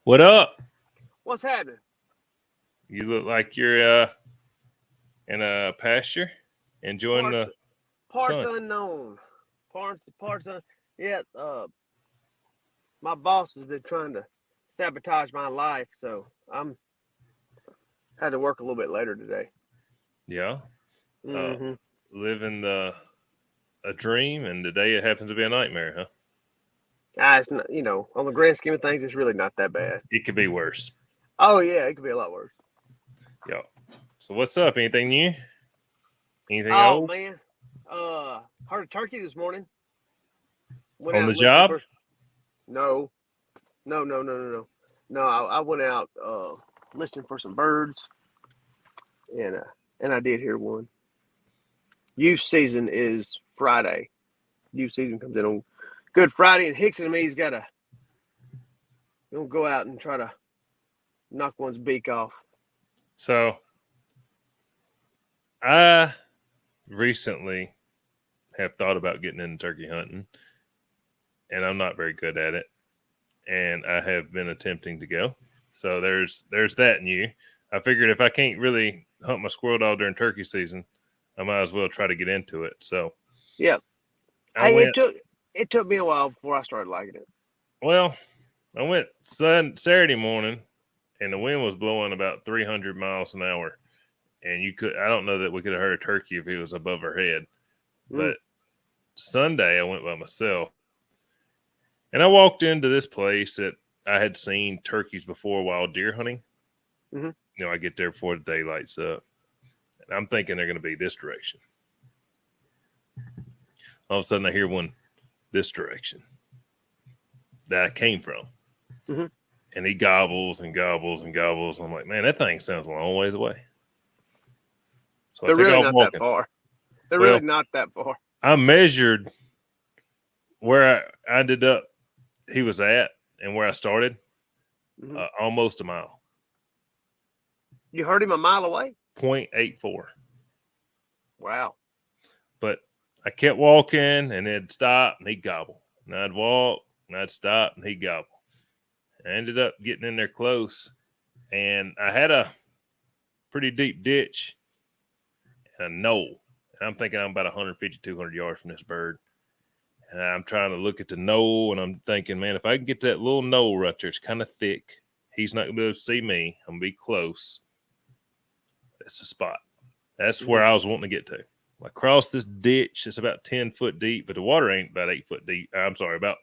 What up? What's happening? You look like you're in a pasture enjoying Parts the parts sun. unknown. Parts yeah, my boss has been trying to sabotage my life, so I'm had to work a little bit later today. Yeah. Uh, Hmm. living a dream, and today it happens to be a nightmare, huh? It's not, on the grand scheme of things, it's really not that bad. It could be worse. Oh yeah, it could be a lot worse. Yeah. So what's up? Anything new? Anything Oh old? man, heard a turkey this morning. Went On out the listening job? for no, no. No, I went out listening for some birds, and uh, and I did hear one. Youth season is Friday. Youth season comes in on Good Friday, and Hickson and me's got to go out and try to knock one's beak off. So I recently have thought about getting into turkey hunting, and I'm not very good at it. And I have been attempting to go. So there's that new. I figured if I can't really hunt my squirrel dog during turkey season, I might as well try to get into it. So Yeah. I Hey, went. it took me a while before I started liking it. Well, I went Saturday morning, and the wind was blowing about 300 miles an hour, and you could. I don't know that we could have heard a turkey if it was above our head. Mm, But Sunday, I went by myself, and I walked into this place that I had seen turkeys before while deer hunting. mm-hmm. I get there before the day lights up. And I'm thinking they're going to be this direction. All of a sudden, I hear one this direction that I came from. Mm-hmm. And he gobbles and gobbles and gobbles. I'm like, man, that thing sounds a long ways away. So I They're take really off not that walking. far. They're really Well, not that far. I measured where I ended up, he was at, and where I started, Mm-hmm. almost a mile. You heard him a mile away. 0.84. Wow. But I kept walking, and it'd stop, and he'd gobble. And I'd walk, and I'd stop, and he'd gobble. I ended up getting in there close, and I had a pretty deep ditch and a knoll. And I'm thinking I'm about 150, 200 yards from this bird. And I'm trying to look at the knoll, and I'm thinking, man, if I can get to that little knoll right there, it's kind of thick. He's not going to be able to see me. I'm going to be close. That's the spot. That's Mm-hmm. where I was wanting to get to. I crossed this ditch. It's about 10 foot deep, but the water ain't about 8 foot deep. I'm sorry, about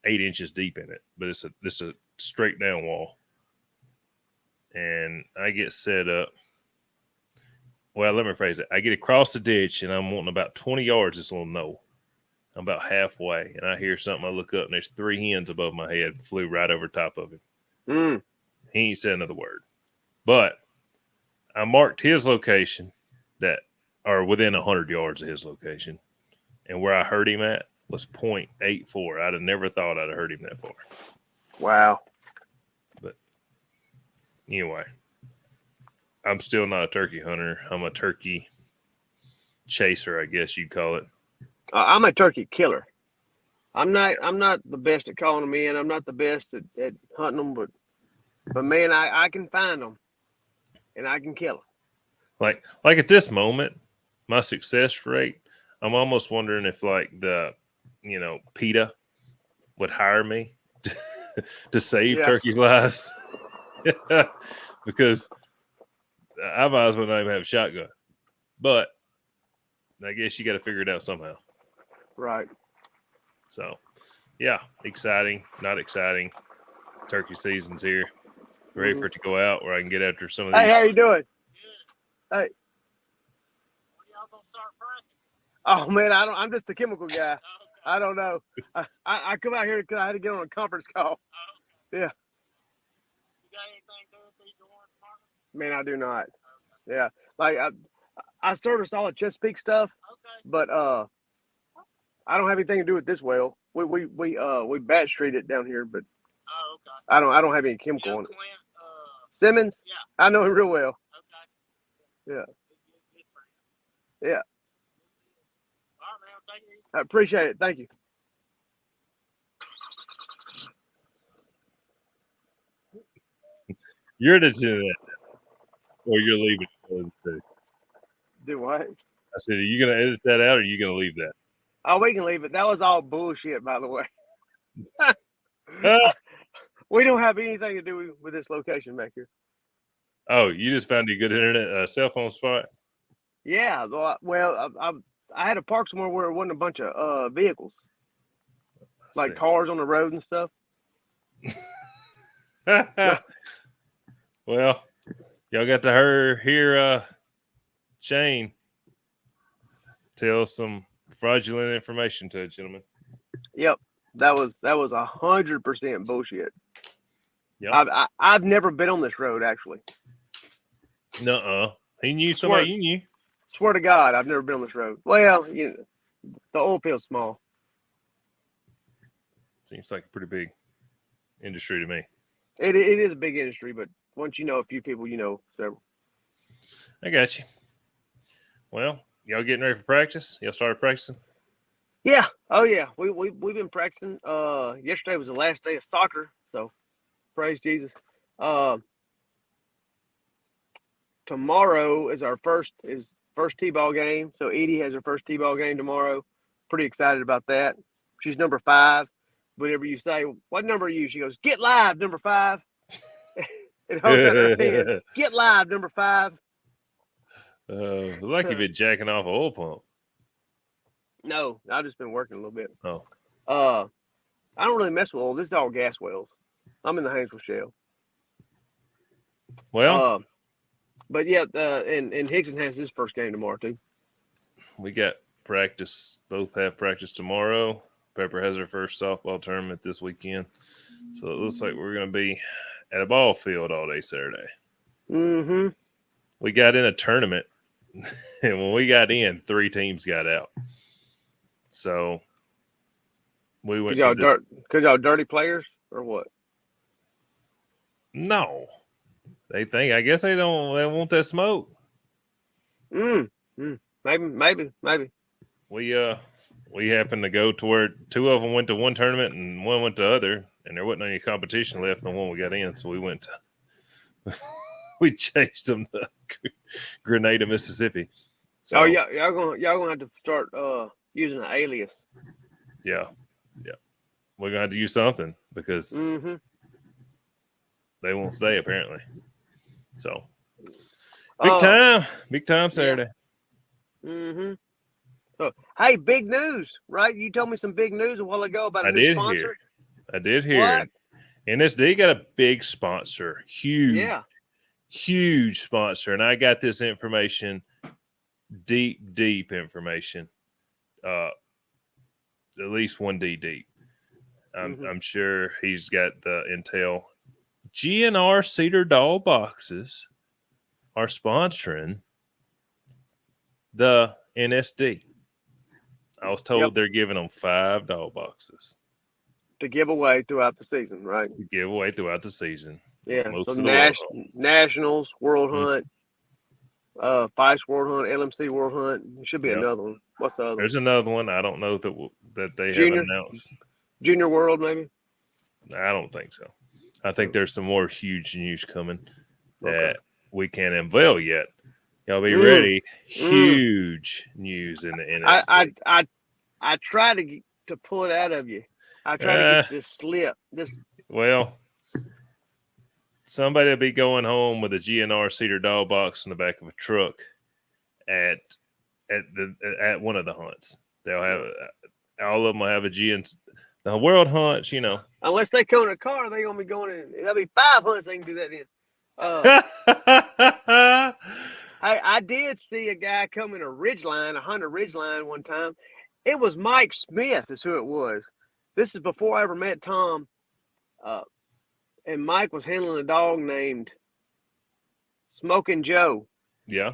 8 inches deep in it. But it's a straight down wall. And I get set up. Well, let me phrase it. I get across the ditch, and I'm wanting about 20 yards this little knoll. I'm about halfway, and I hear something. I look up, and there's three hens above my head, flew right over top of him. Mm. He ain't said another word. But I marked his location that are within 100 yards of his location, and where I heard him at was 0.84. I'd have never thought I'd have heard him that far. Wow. But anyway, I'm still not a turkey hunter. I'm a turkey chaser, I guess you'd call it. I'm a turkey killer. I'm not the best at calling them in. I'm not the best at hunting them, but man, I can find them and I can kill them. Like at this moment, my success rate, I'm almost wondering if like the PETA would hire me to save Yeah. turkeys' lives. Because I might as well not even have a shotgun. But I guess you got to figure it out somehow. Right. So, yeah, exciting, not exciting. Turkey season's here. Ready Mm-hmm. for it to go out where I can get after some of Hey, these. how you doing? Hey. Oh man, I don't. I'm just a chemical guy. I don't know. I come out here because I had to get on a conference call. Yeah. Man, I do not. Yeah. Like I service all the Chesapeake stuff, but I don't have anything to do with this well. We batch treat it down here, but I don't have any chemical on it. Simmons, I know him real well. Yeah. Yeah. I appreciate it. Thank you. You're editing that, or you're leaving it. Do what? I said, are you going to edit that out, or are you going to leave that? Oh, we can leave it. That was all bullshit, by the way. Ah! We don't have anything to do with this location back here. Oh, you just found a good internet cell phone spot? Yeah. Well, I had to park somewhere where it wasn't a bunch of vehicles, like cars on the road and stuff. Well, y'all got to hear Shane tell some fraudulent information to a gentleman. Yep, that was 100% bullshit. Yep. I've never been on this road actually. Nuh-uh. He knew somebody you knew. Swear to God, I've never been on this road. Well, you know, the oil field's small. Seems like a pretty big industry to me. It is a big industry, but once you know a few people, you know several. I got you. Well, y'all getting ready for practice? Y'all started practicing? Yeah. Oh yeah. We've been practicing. Yesterday was the last day of soccer, so praise Jesus. Tomorrow is our first T-ball game. So Edie has her first T-ball game tomorrow. Pretty excited about that. She's number 5. Whenever you say, "What number are you?" She goes, "Get live, number 5." And holds out her hand. Get live, number 5. Like you've been jacking off an oil pump. No, I've just been working a little bit. Oh. I don't really mess with oil. This is all gas wells. I'm in the Haynesville Shale. Well, but yeah, and Hickson has his first game tomorrow too. We got practice. Both have practice tomorrow. Pepper has her first softball tournament this weekend, so it looks like we're going to be at a ball field all day Saturday. Mm-hmm. We got in a tournament, and when we got in, 3 teams got out. So we went to because y'all dirty players or what? No, I guess they want that smoke. Maybe. We happened to go to where 2 of them went to one tournament and 1 went to other, and there wasn't any competition left in the one we got in, so we went to we changed them to Grenada, Mississippi. So, oh yeah, y'all gonna have to start using an alias. Yeah, we're gonna have to use something because they won't stay apparently. So big time Saturday. Yeah. So, hey, big news, right? You told me some big news a while ago about a new sponsor. I did hear it. NSD got a big sponsor, huge sponsor, and I got this information, deep information, at least 1D deep. I'm sure he's got the intel. GNR Cedar Doll Boxes are sponsoring the NSD. I was told they're giving them 5 doll boxes to give away throughout the season, right? To give away throughout the season. Yeah. Most of the Nationals, World Hunt, Feist World Hunt, LMC World Hunt. There should be another one. What's the other? There's another one. I don't know that they have announced. Junior World, maybe. I don't think so. I think there's some more huge news coming that we can't unveil yet. Y'all be ready. Huge news in the NSD. I try to pull it out of you. I try to get you to slip. Well, somebody will be going home with a GNR Cedar Doll box in the back of a truck at one of the hunts. They'll have all of them will have a the World Hunts, you know. Unless they come in a car, they're gonna be going in. There'll be 5 hunts they can do that in. I did see a guy come in a Honda Ridgeline one time. It was Mike Smith is who it was. This is before I ever met Tom. And Mike was handling a dog named Smoking Joe. Yeah.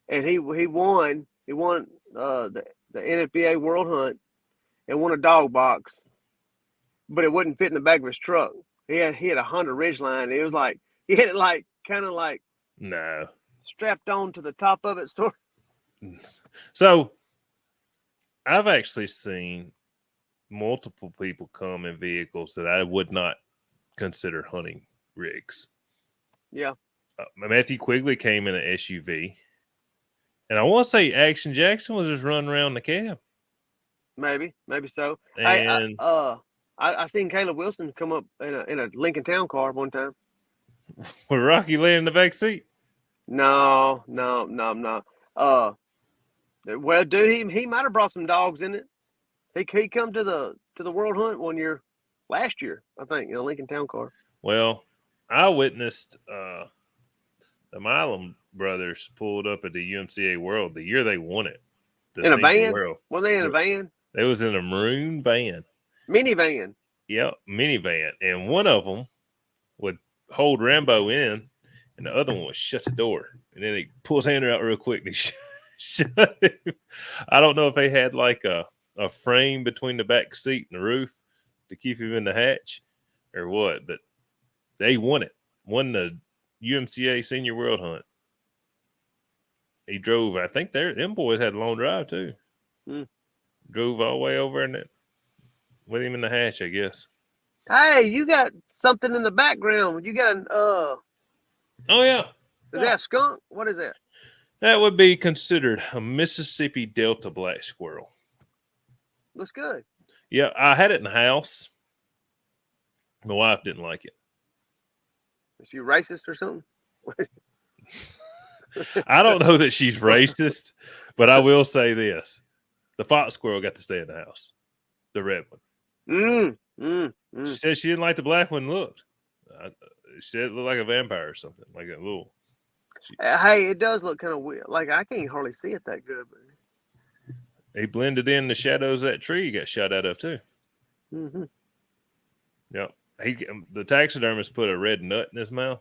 And he won. He won the NFBA World Hunt and won a dog box. But it wouldn't fit in the back of his truck. He had a Honda Ridgeline. It was like he had it kind of strapped on to the top of it. So I've actually seen multiple people come in vehicles that I would not consider hunting rigs. Yeah. Matthew Quigley came in an SUV. And I want to say Action Jackson was just running around the cab. Maybe so. And I seen Caleb Wilson come up in a Lincoln Town car one time. with Rocky laying in the back seat. No. Well, dude, he might have brought some dogs in it. He come to the World Hunt one year, last year, I think, in a Lincoln Town car. Well, I witnessed the Milam brothers pulled up at the UMCA World the year they won it. In a van? World. Were they in a van? They was in a maroon van. Minivan. Yep, minivan. And one of them would hold Rambo in, and the other one would shut the door. And then he pulls his hand out real quick and he shut him. I don't know if they had like a frame between the back seat and the roof to keep him in the hatch or what, but they won it. Won the UMCA Senior World Hunt. He drove, I think them boys had a long drive too. Drove all the way over and with him in the hatch, I guess. Hey, you got something in the background. You got an Oh yeah. Is that a skunk? What is that? That would be considered a Mississippi Delta black squirrel. Looks good. Yeah, I had it in the house. My wife didn't like it. Is she racist or something? I don't know that she's racist, but I will say this. The fox squirrel got to stay in the house. The red one. She said she didn't like the black one looked. She said it looked like a vampire or something, like a little. Hey, it does look kind of weird. Like, I can't hardly see it that good. But he blended in the shadows of that tree he got shot out of, too. Mm-hmm. Yep. The taxidermist put a red nut in his mouth.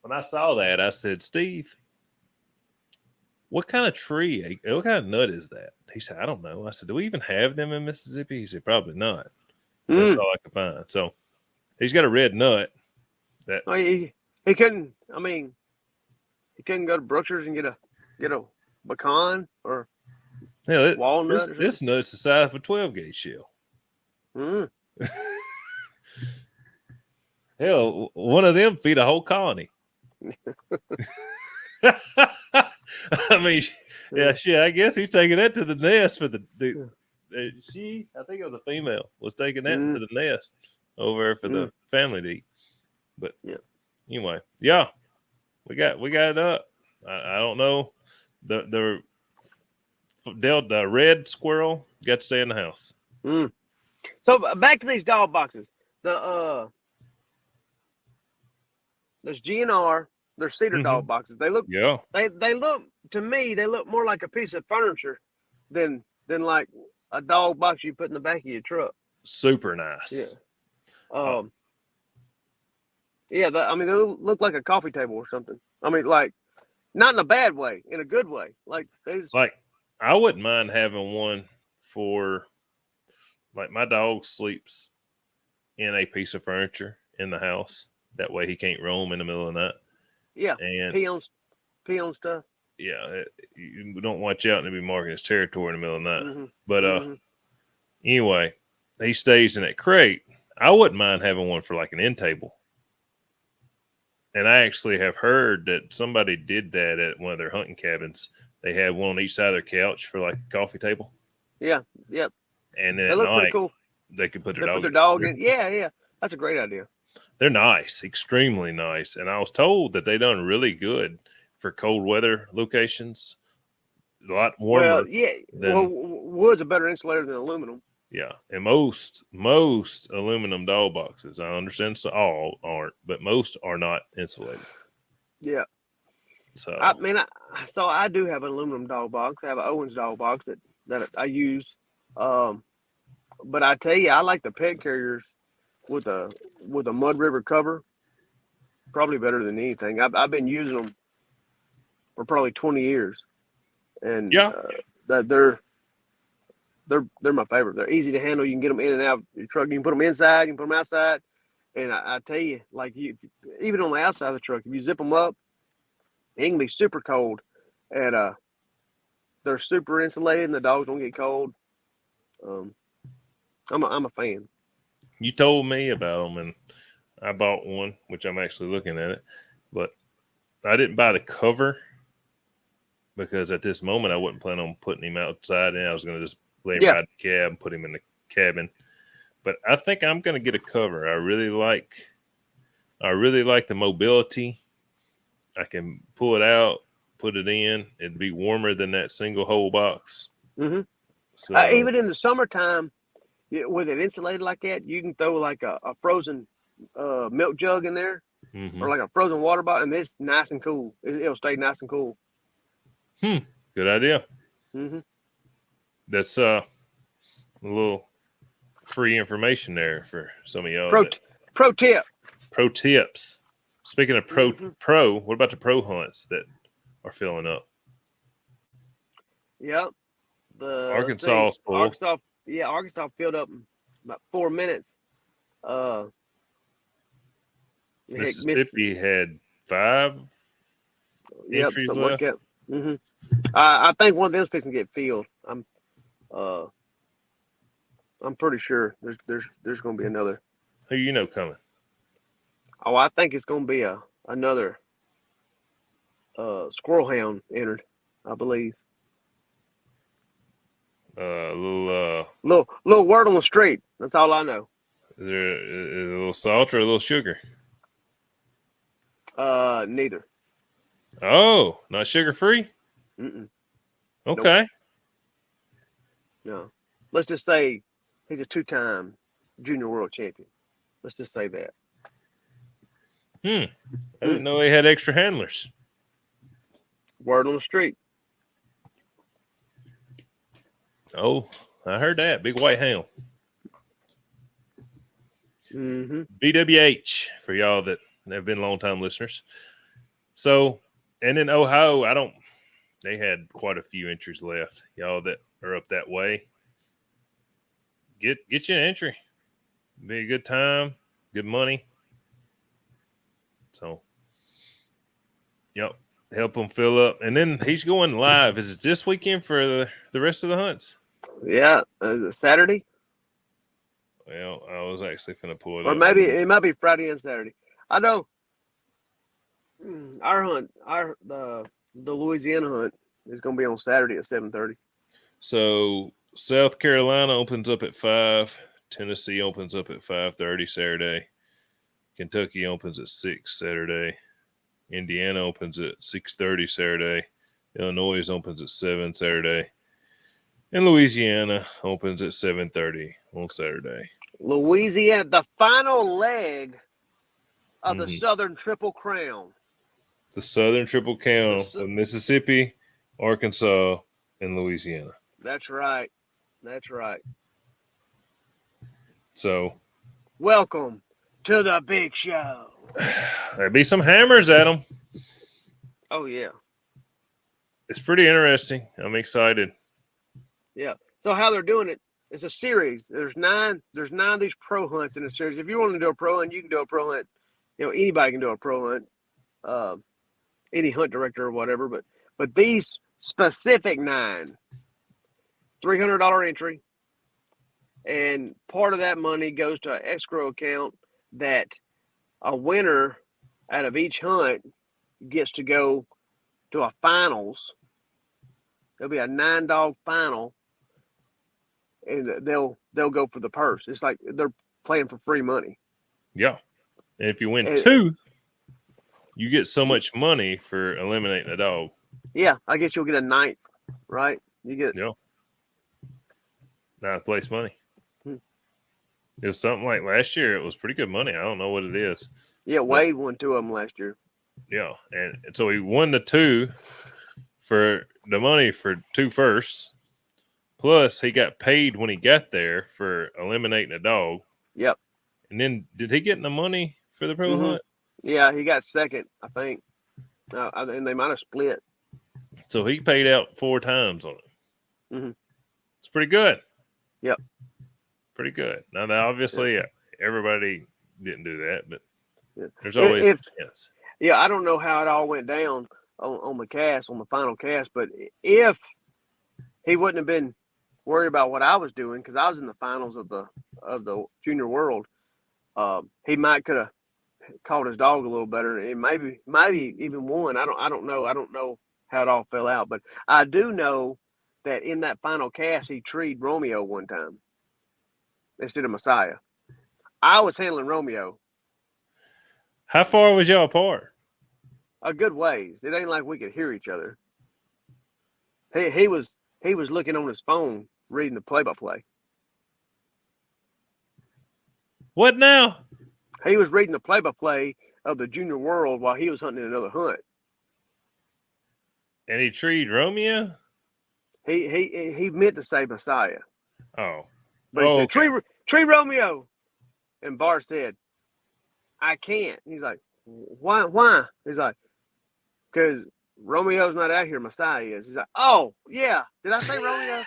When I saw that, I said, Steve, what kind of tree, what kind of nut is that? He said, I don't know. I said, do we even have them in Mississippi? He said, probably not. That's all I could find. So he's got a red nut. That he couldn't. I mean, he couldn't go to Brookshire's and get a pecan or walnut. This nut's the size of a 12-gauge shell. Hell, one of them feed a whole colony. I mean, yeah, shit. I guess he's taking that to the nest for the she. I think it was a female was taking that to the nest over there for the family to eat. But anyway, yeah, we got it up. I don't know the red squirrel got to stay in the house. So back to these dog boxes. There's GNR. They're cedar dog boxes. They look. They look to me. They look more like a piece of furniture than like a dog box you put in the back of your truck. Super nice. Yeah. I mean, they look like a coffee table or something. I mean, like, not in a bad way, in a good way. Like I wouldn't mind having one for, like, my dog sleeps in a piece of furniture in the house. That way he can't roam in the middle of the night. Yeah, and pee on stuff. Yeah, you don't watch out and he'll be marking his territory in the middle of the night. But anyway, he stays in that crate. I wouldn't mind having one for like an end table. And I actually have heard that somebody did that at one of their hunting cabins. They had one on each side of their couch for like a coffee table. Yeah, yep. And then they look pretty cool. They could put their dog in. Yeah. That's a great idea. They're nice, extremely nice. And I was told that they done really good for cold weather locations. A lot warmer. Well, wood's a better insulator than aluminum. Yeah, and most aluminum dog boxes, I understand all aren't, but most are not insulated. Yeah. So I do have an aluminum dog box. I have an Owens dog box that I use. But I tell you, I like the pet carriers with a Mud River cover. Probably better than anything. I've been using them for probably 20 years, and that they're my favorite. They're easy to handle. You can get them in and out of your truck. You can put them inside. You can put them outside. And I tell you, like even on the outside of the truck, if you zip them up, it can be super cold, and they're super insulated, and the dogs don't get cold. I'm a fan. You told me about them, and I bought one, which I'm actually looking at it, but I didn't buy the cover because at this moment I wasn't planning on putting him outside, and I was going to just lay him Yeah. right in the cab and put him in the cabin. But I think I'm going to get a cover. I really like the mobility. I can pull it out, put it in. It'd be warmer than that single hole box. Mm-hmm. So Even in the summertime, with it insulated like that, you can throw like a frozen milk jug in there, or like a frozen water bottle, and it's nice and cool. It'll stay nice and cool. Good idea. Mm-hmm. That's a little free information there for some of y'all. Pro tip. Pro tips. Speaking of pro, what about the pro hunts that are filling up? Yep. The Arkansas filled up in about 4 minutes. Mississippi had 5 entries left. Like mm-hmm. I think one of them's fixing to get filled. I'm pretty sure there's going to be another. Who you know coming? Oh, I think it's going to be another squirrel hound entered, I believe. Little word on the street. That's all I know. Is there a little salt or a little sugar? Neither. Oh, not sugar free? Mm-mm. Okay. Nope. No. Let's just say he's a 2-time junior world champion. Let's just say that. I didn't know they had extra handlers. Word on the street. Oh, I heard that. Big white hound. Mm-hmm. BWH for y'all that have been long-time listeners. So, and in Ohio, they had quite a few entries left. Y'all that are up that way, get you an entry. Be a good time, good money. So, yep, help them fill up. And then he's going live. Is it this weekend for the rest of the hunts? Yeah, Saturday. Well, I was actually going to pull it or up. Or maybe it might be Friday and Saturday. I know our hunt, the Louisiana hunt is going to be on Saturday at 7:30. So South Carolina opens up at 5. Tennessee opens up at 5:30 Saturday. Kentucky opens at 6 Saturday. Indiana opens at 6:30 Saturday. Illinois opens at 7 Saturday. And Louisiana opens at 7:30 on Saturday. Louisiana, the final leg of the Southern Triple Crown. The Southern Triple Crown of Mississippi, Arkansas, and Louisiana. That's right. That's right. So, welcome to the big show. There'll be some hammers at them. Oh, yeah. It's pretty interesting. I'm excited. Yeah. So how they're doing it, it's a series. There's nine of these pro hunts in a series. If you want to do a pro hunt, you can do a pro hunt. Anybody can do a pro hunt. Any hunt director or whatever. But these specific 9, $300 entry. And part of that money goes to an escrow account that a winner out of each hunt gets to go to a finals. There'll be a 9-dog final, and they'll go for the purse. It's like they're playing for free money. Yeah, and if you win 2, you get so much money for eliminating a dog. Yeah, I guess you'll get a 9th, right? You get 9th place money. It was something like last year. It was pretty good money. I don't know what it is. Yeah, Wade won 2 of them last year. Yeah, and so he won the 2 for the money for 2 firsts. Plus, he got paid when he got there for eliminating a dog. Yep. And then, did he get the money for the pro hunt? Yeah, he got second, I think. And they might have split. So he paid out 4 times on it. Mm-hmm. It's pretty good. Yep. Pretty good. Now, obviously, everybody didn't do that, but there's always a chance. Yeah, I don't know how it all went down on the final cast, but if he wouldn't have been worried about what I was doing, because I was in the finals of the Junior World, he might could have caught his dog a little better, and maybe even won. I don't know. I don't know how it all fell out, but I do know that in that final cast he treed Romeo one time instead of Messiah. I was handling Romeo How far was y'all apart? a good ways. It ain't like we could hear each other. He was looking on his phone reading the play-by-play. What now? He was reading the play-by-play of the Junior World while he was hunting another hunt. And he treed Romeo? He meant to say Messiah, Oh. but he said okay. tree Romeo, and Bar said, I can't. He's like, why? He's like, because Romeo's not out here. Messiah is. He's like, oh yeah, did I say Romeo?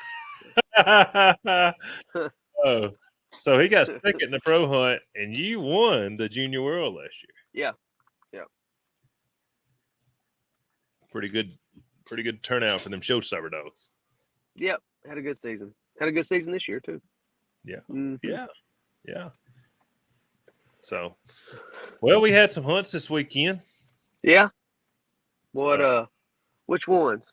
Oh. So he got second in the pro hunt, and you won the Junior World last year. Yeah. Pretty good turnout for them showstopper dogs. Yep, had a good season. Had a good season this year too. Yeah. Mm-hmm. Yeah. So, well, we had some hunts this weekend. Yeah. What? Which ones?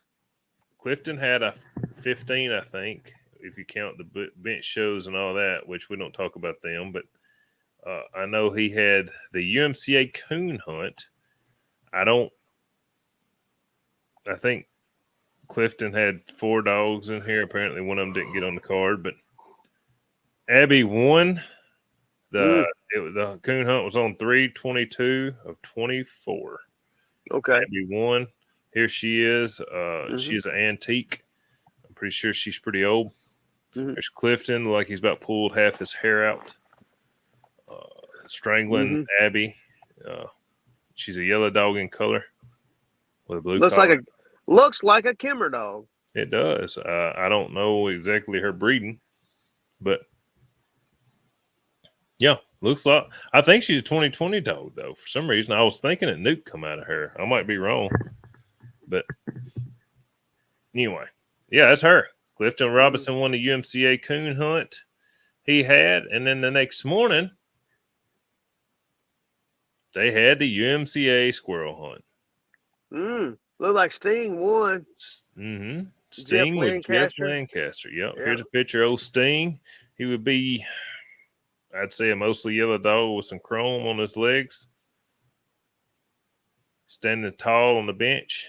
Clifton had a 15, I think, if you count the bench shows and all that, which we don't talk about them. But I know he had the UMCA coon hunt. I think Clifton had 4 dogs in here. Apparently, one of them didn't get on the card, but Abby won. The coon hunt was on 3/22 of 24. Okay. Abby won. Here she is. She is an antique. I'm pretty sure she's pretty old. There's Clifton, like he's about pulled half his hair out. Strangling Abby. She's a yellow dog in color with a blue collar. Looks like a Kimmer dog. It does. I don't know exactly her breeding, but yeah, looks like. I think she's a 2020 dog though. For some reason, I was thinking a Nuke come out of her. I might be wrong, but anyway, yeah, that's her. Clifton Robinson won the UMCA coon hunt he had, and then the next morning they had the UMCA squirrel hunt. Looked like Sting won. Sting with Jeff Lancaster. Yep. Here's a picture of old Sting. He would be, I'd say, a mostly yellow dog with some chrome on his legs. Standing tall on the bench.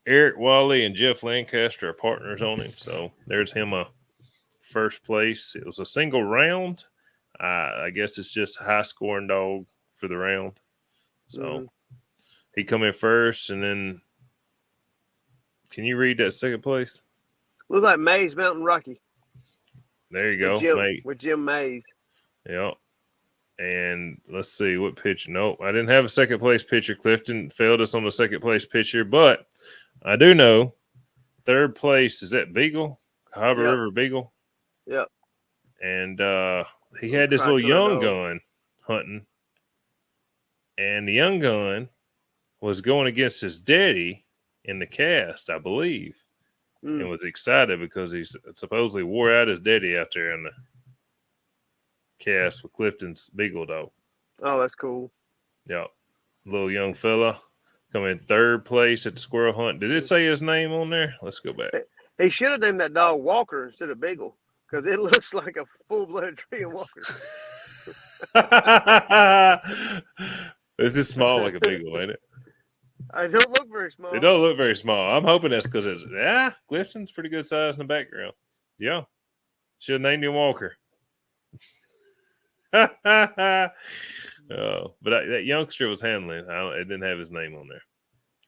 Eric Wally and Jeff Lancaster are partners on him. So there's him first place. It was a single round. I guess it's just a high scoring dog for the round. So he come in first, and then can you read that second place? Looks like Mays Mountain Rocky. There you go. With Jim Mays. Yep. And let's see what picture. Nope, I didn't have a second place picture. Clifton failed us on the second place picture, but I do know third place is that Beagle, Cahaba River Beagle. Yep. And he had this little young gun hunting, and the young gun was going against his daddy in the cast, I believe, and was excited because he supposedly wore out his daddy out there in the cast with Clifton's Beagle dog. Oh, that's cool. Yeah. Little young fella come in third place at the squirrel hunt. Did it say his name on there? Let's go back. He should have named that dog Walker instead of Beagle because it looks like a full-blooded tree and Walker. This is small like a Beagle, ain't it? I don't look very small. It don't look very small. I'm hoping that's because it's Clifton's pretty good size in the background. Yeah. Should have named him Walker. But that youngster was handling. It didn't have his name on there.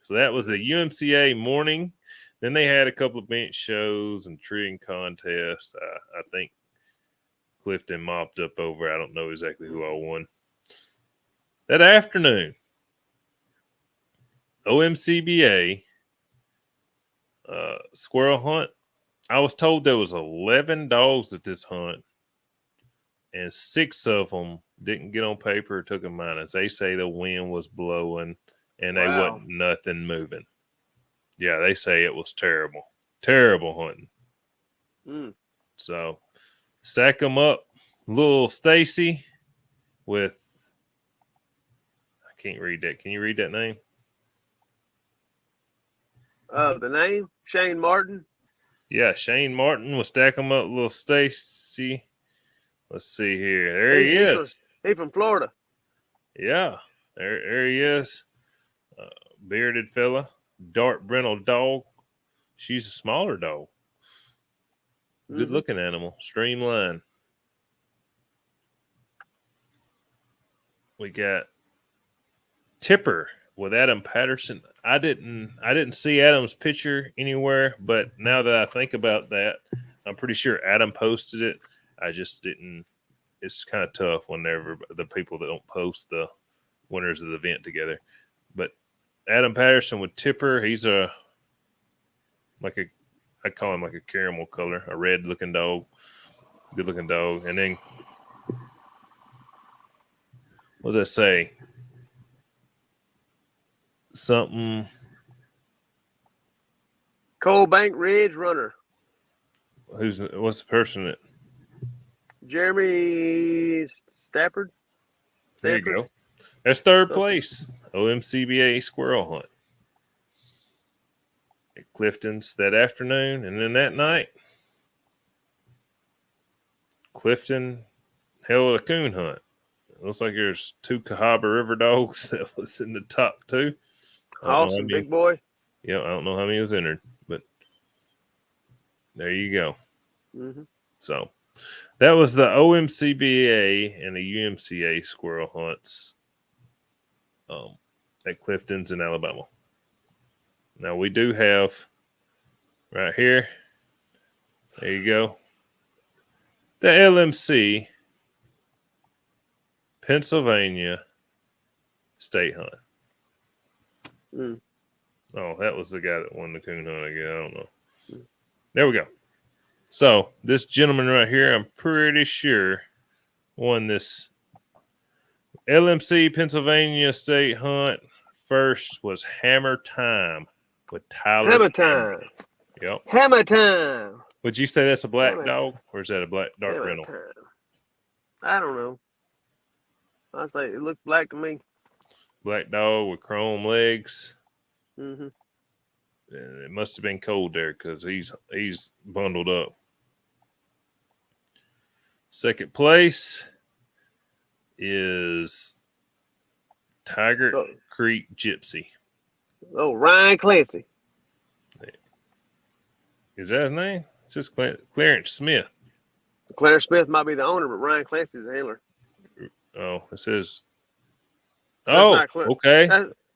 So that was the UMCA morning. Then they had a couple of bench shows and treeing contests. I think Clifton mopped up over. I don't know exactly who I won. That afternoon, OMCBA squirrel hunt. I was told there was 11 dogs at this hunt, and 6 of them didn't get on paper or took a minus. They say the wind was blowing and they wasn't nothing moving. Yeah, they say it was terrible. Terrible hunting. So sack them up Little Stacy with, I can't read that. Can you read that name? The name Shane Martin. Yeah, Shane Martin will stack him up. Little Stacy. Let's see here. There he is. He's from Florida. Yeah, there he is. Bearded fella, dark brindle dog. She's a smaller dog. Good looking animal, streamlined. We got Tipper with Adam Patterson. I didn't see Adam's picture anywhere, but now that I think about that, I'm pretty sure Adam posted it. I just didn't. It's kind of tough whenever the people that don't post the winners of the event together. But Adam Patterson with Tipper, he's I call him like a caramel color, a red looking dog, good looking dog. And then what does that say? Something. Cold Bank Ridge Runner. What's the person that? Jeremy Stafford. There you go. That's third place. OMCBA squirrel hunt at Clifton's that afternoon, and then that night, Clifton held a coon hunt. It looks like there's 2 Cahaba River dogs that was in the top 2. Awesome, big boy. Yeah, I don't know how many was entered, but there you go. So that was the OMCBA and the UMCA squirrel hunts at Clifton's in Alabama. Now we do have right here, there you go, the LMC Pennsylvania state hunt. Oh, that was the guy that won the coon hunt again. I don't know. There we go. So this gentleman right here, I'm pretty sure, won this LMC Pennsylvania state hunt. First was Hammer Time with Tyler. Hammer Time. Yep. Hammer Time. Would you say that's a black dog, or is that a black dark brindle? I don't know. I say it looks black to me. Black dog with chrome legs. Mm-hmm. And it must have been cold there because he's bundled up. Second place is Tiger Creek Gypsy. Oh, Ryan Clancy. Is that his name? It says Clarence Smith. Clarence Smith might be the owner, but Ryan Clancy is the handler. Oh, it says. Oh, okay.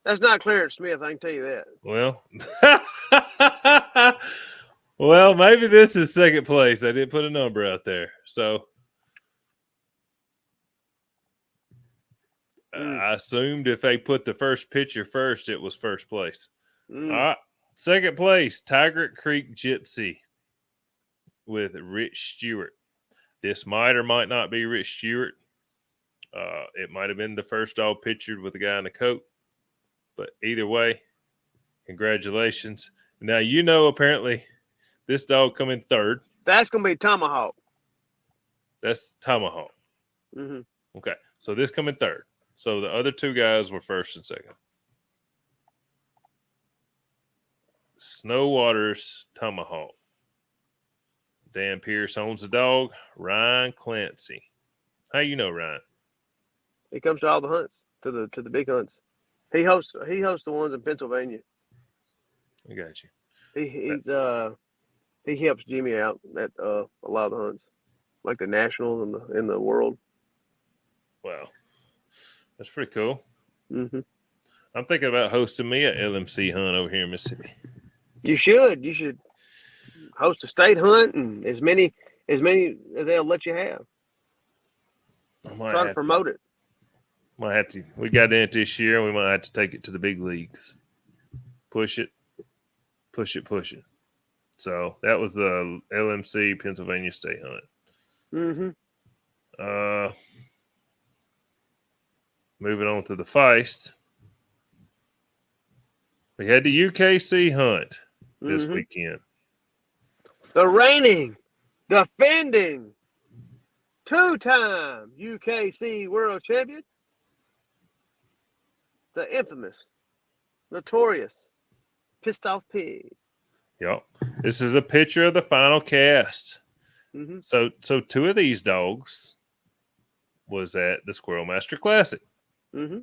That's not Clarence Smith. I can tell you that. Well, well, maybe this is second place. I didn't put a number out there, so I assumed if they put the first picture first, it was first place. All right, second place, Tiger Creek Gypsy with Rich Stewart. This might or might not be Rich Stewart. It might have been the first dog pictured with a guy in a coat. But either way, congratulations. Now, apparently this dog come in third. That's going to be Tomahawk. That's Tomahawk. Mm-hmm. Okay, so this come in third. So the other 2 guys were first and second. Snow Waters, Tomahawk. Dan Pierce owns the dog. Ryan Clancy. How you know Ryan? He comes to all the hunts, to the big hunts. He hosts the ones in Pennsylvania. I got you. He helps Jimmy out at a lot of the hunts, like the nationals in the world. Wow, that's pretty cool. Mm-hmm. I'm thinking about hosting me an LMC hunt over here in Mississippi. You should. You should host a state hunt and as many as they'll let you have. Try to promote it. Might have to. We got in it this year. We might have to take it to the big leagues. Push it. So that was the LMC Pennsylvania State Hunt. Mm-hmm. Moving on to the Feist. We had the UKC hunt this weekend. The reigning, defending two-time UKC world champion, the infamous, notorious, pissed off pig. Yep. This is a picture of the final cast. Mm-hmm. So two of these dogs was at the Squirrel Master Classic. Mm-hmm.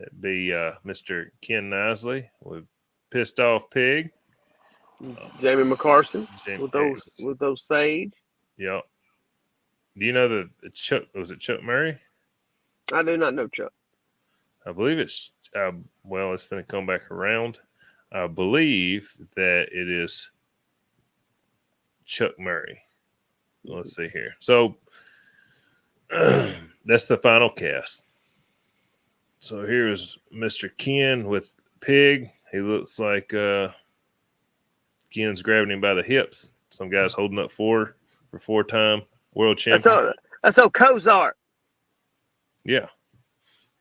It'd be Mr. Ken Nisley with Pissed Off Pig. Jamie McCarson Jamie, with those sage. Yep. Do you know the Chuck? Was it Chuck Murray? I do not know Chuck. I believe it's well, it's going to come back around. I believe that it is Chuck Murray. Let's see here. So that's the final cast. So here's Mr. Ken with Pig. He looks like Ken's grabbing him by the hips. Some guy's holding up for 4-time world champion. That's old Cozart. Yeah.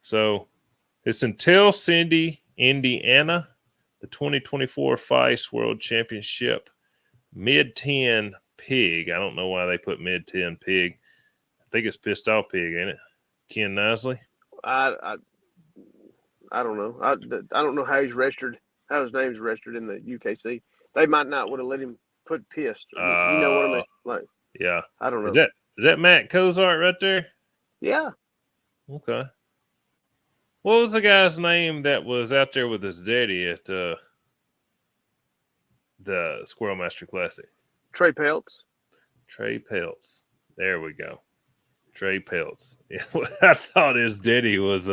So it's in Tell Cindy, Indiana, the 2024 FICE World Championship. Mid-10 Pig. I don't know why they put mid-10 Pig. I think it's Pissed Off Pig, ain't it? Ken Nisley. I don't know. I don't know how he's registered. How his name's registered in the UKC. They might not would have let him put pissed. You know what I mean? Like, yeah. I don't know. Is that Matt Cozart right there? Yeah. Okay. What was the guy's name that was out there with his daddy at the Squirrel Master Classic? Trey Peltz. Trey Peltz. There we go. Trey Peltz. Yeah, I thought his daddy was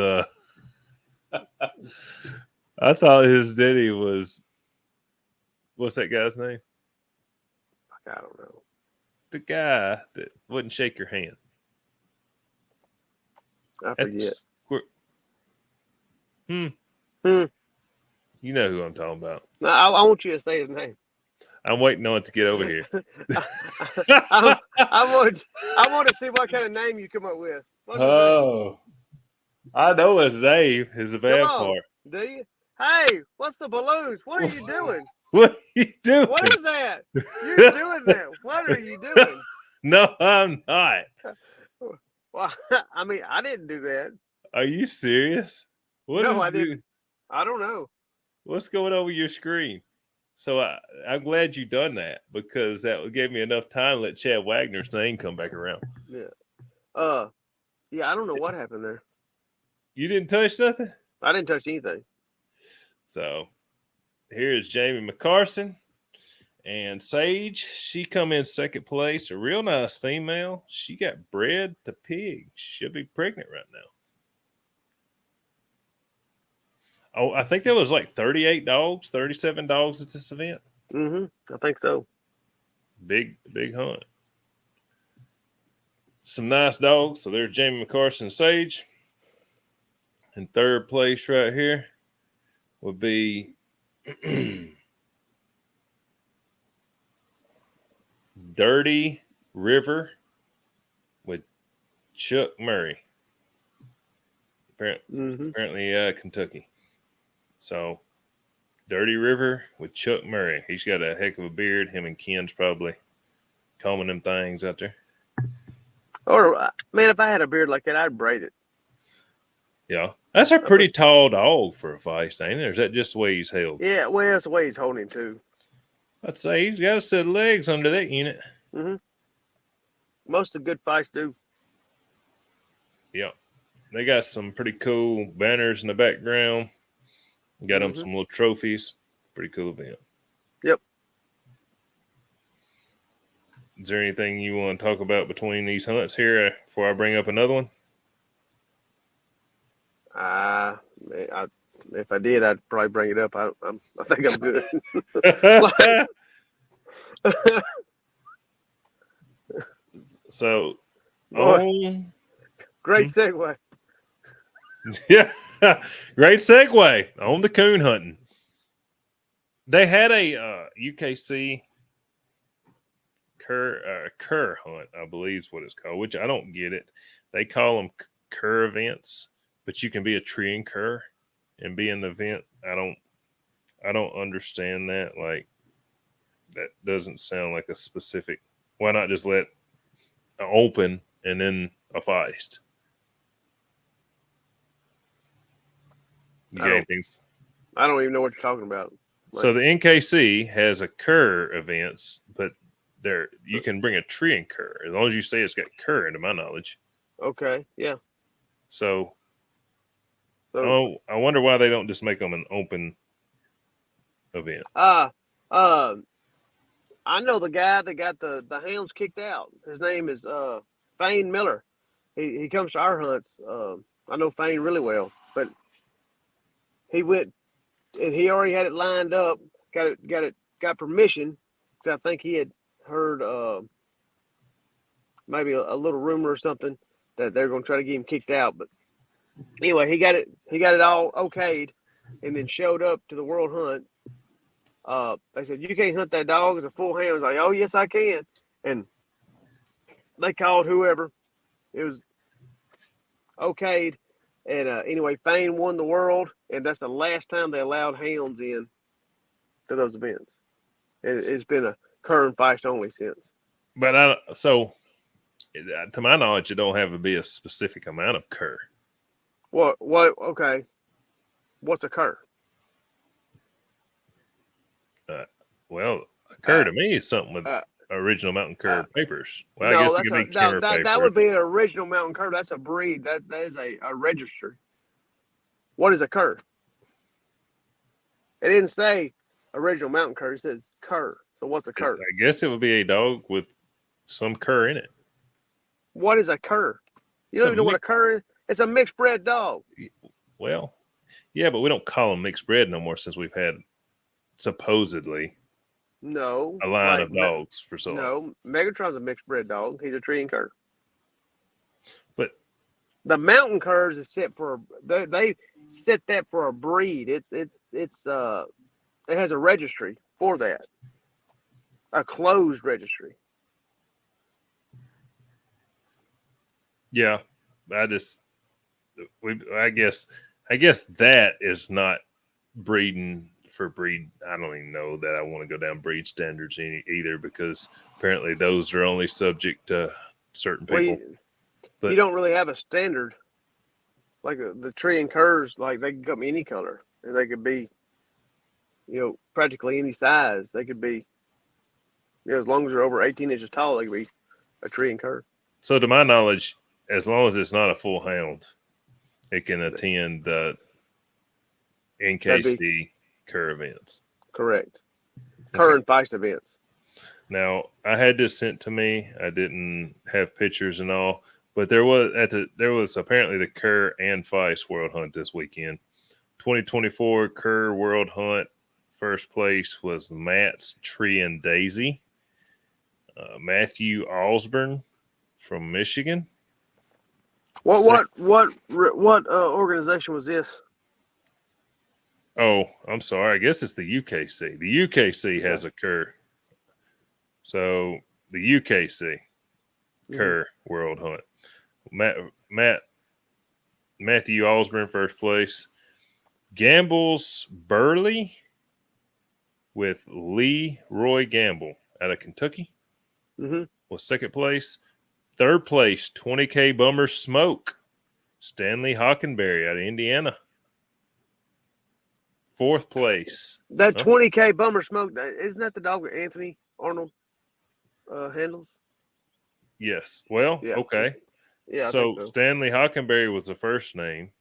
I thought his daddy was, what's that guy's name? I don't know. The guy that wouldn't shake your hand. I forget. You know who I'm talking about. No, I want you to say his name. I'm waiting on it to get over here. I want to see what kind of name you come up with. I know his name. Is the bad part. Do you? Hey, what's the balloons? What are you doing? What are you doing? What is that? You're doing that. What are you doing? No, I'm not. Well, I mean, I didn't do that. Are you serious? No, I didn't. I don't know. What's going on with your screen? So I'm glad you done that because that gave me enough time to let Chad Wagner's name come back around. Yeah. Yeah, I don't know what happened there. You didn't touch nothing? I didn't touch anything. So here's Jamie McCarson and Sage. She come in second place. A real nice female. She got bred to pig. She'll be pregnant right now. Oh, I think there was like 38 dogs, 37 dogs at this event. I think so. Big hunt. Some nice dogs. So there's Jamie McCarson and Sage. In third place right here would be Dirty River with Chuck Murray. Apparently Kentucky. So Dirty River with Chuck Murray. He's got a heck of a beard. Him and Ken's probably combing them things out there. Or, man, if I had a beard like that, I'd braid it. Yeah. That's a pretty tall dog for a feist, ain't it? Or is that just the way he's held? Yeah, well, that's the way he's holding him, too. I'd say he's got a set of legs under that unit. Most of good fights do. Yeah. They got some pretty cool banners in the background. Got them some little trophies. Pretty cool event. Yep. Is there anything you want to talk about between these hunts here before I bring up another one? If I did, I'd probably bring it up. I think I'm good. So, great segue. Yeah, great segue on the coon hunting. They had a UKC cur hunt, I believe is what it's called, which I don't get it. They call them cur events, but you can be a tree and cur and be in the event. I don't understand that. Like, that doesn't sound like a specific. Why not just let open and then a feist. You got anything? I don't even know what you're talking about. So the NKC has a cur events, but there you can bring a tree and cur as long as you say it's got cur, to my knowledge. Okay, yeah. So I wonder why they don't just make them an open event. I know the guy that got the hounds kicked out. His name is Fane Miller. He comes to our hunts. I know Fane really well, but he went and he already had it lined up. Got permission. Because I think he had heard maybe a little rumor or something that they're going to try to get him kicked out. But anyway, he got it all okayed, and then showed up to the World Hunt. They said, "You can't hunt that dog. It's a full hound." I was like, "Oh, yes, I can." And they called whoever. It was okayed. And anyway, Fane won the world, and that's the last time they allowed hounds in to those events. It's been a cur and feist only since. But to my knowledge, it don't have to be a specific amount of cur. What? Okay. What's a cur? Well, a cur to me is something with original mountain cur papers. Well, no, I guess it could be Kenner paper. That would be an original mountain cur. That's a breed. That is a registry. What is a cur? It didn't say original mountain cur. It says cur. So what's a cur? I guess it would be a dog with some cur in it. What is a cur? You don't even know what a cur is? It's a mixed bred dog. Well, yeah, but we don't call them mixed bred no more since we've had supposedly a line of dogs for so long. No, Megatron's a mixed bred dog. He's a tree and cur. But the mountain curs is set for they set that for a breed. It has a registry for that, a closed registry. Yeah, I guess that is not breeding for breed. I don't even know that I want to go down breed standards either, because apparently those are only subject to certain people. But you don't really have a standard. Like the tree and curs, like they can come any color, and they could be, practically any size. They could be, as long as they're over 18 inches tall, they could be a tree and cur. So to my knowledge, as long as it's not a full hound, it can attend the NKC cur events. Correct. Cur and feist events. Now, I had this sent to me. I didn't have pictures and all, but there was apparently the cur and feist world hunt this weekend. 2024 cur world hunt. First place was Matt's Tree and Daisy. Matthew Osborne from Michigan. What organization was this? Oh, I'm sorry. I guess it's the UKC. The UKC has a cur. So the UKC cur world hunt. Matthew Osborne first place. Gamble's Burley with Lee Roy Gamble out of Kentucky was second place. Third place, 20K Bummer Smoke, Stanley Hockenberry out of Indiana. Fourth place. That 20K Bummer Smoke, isn't that the dog that Anthony Arnold handles? Yes. Well, okay. Yeah. So Stanley Hockenberry was the first name.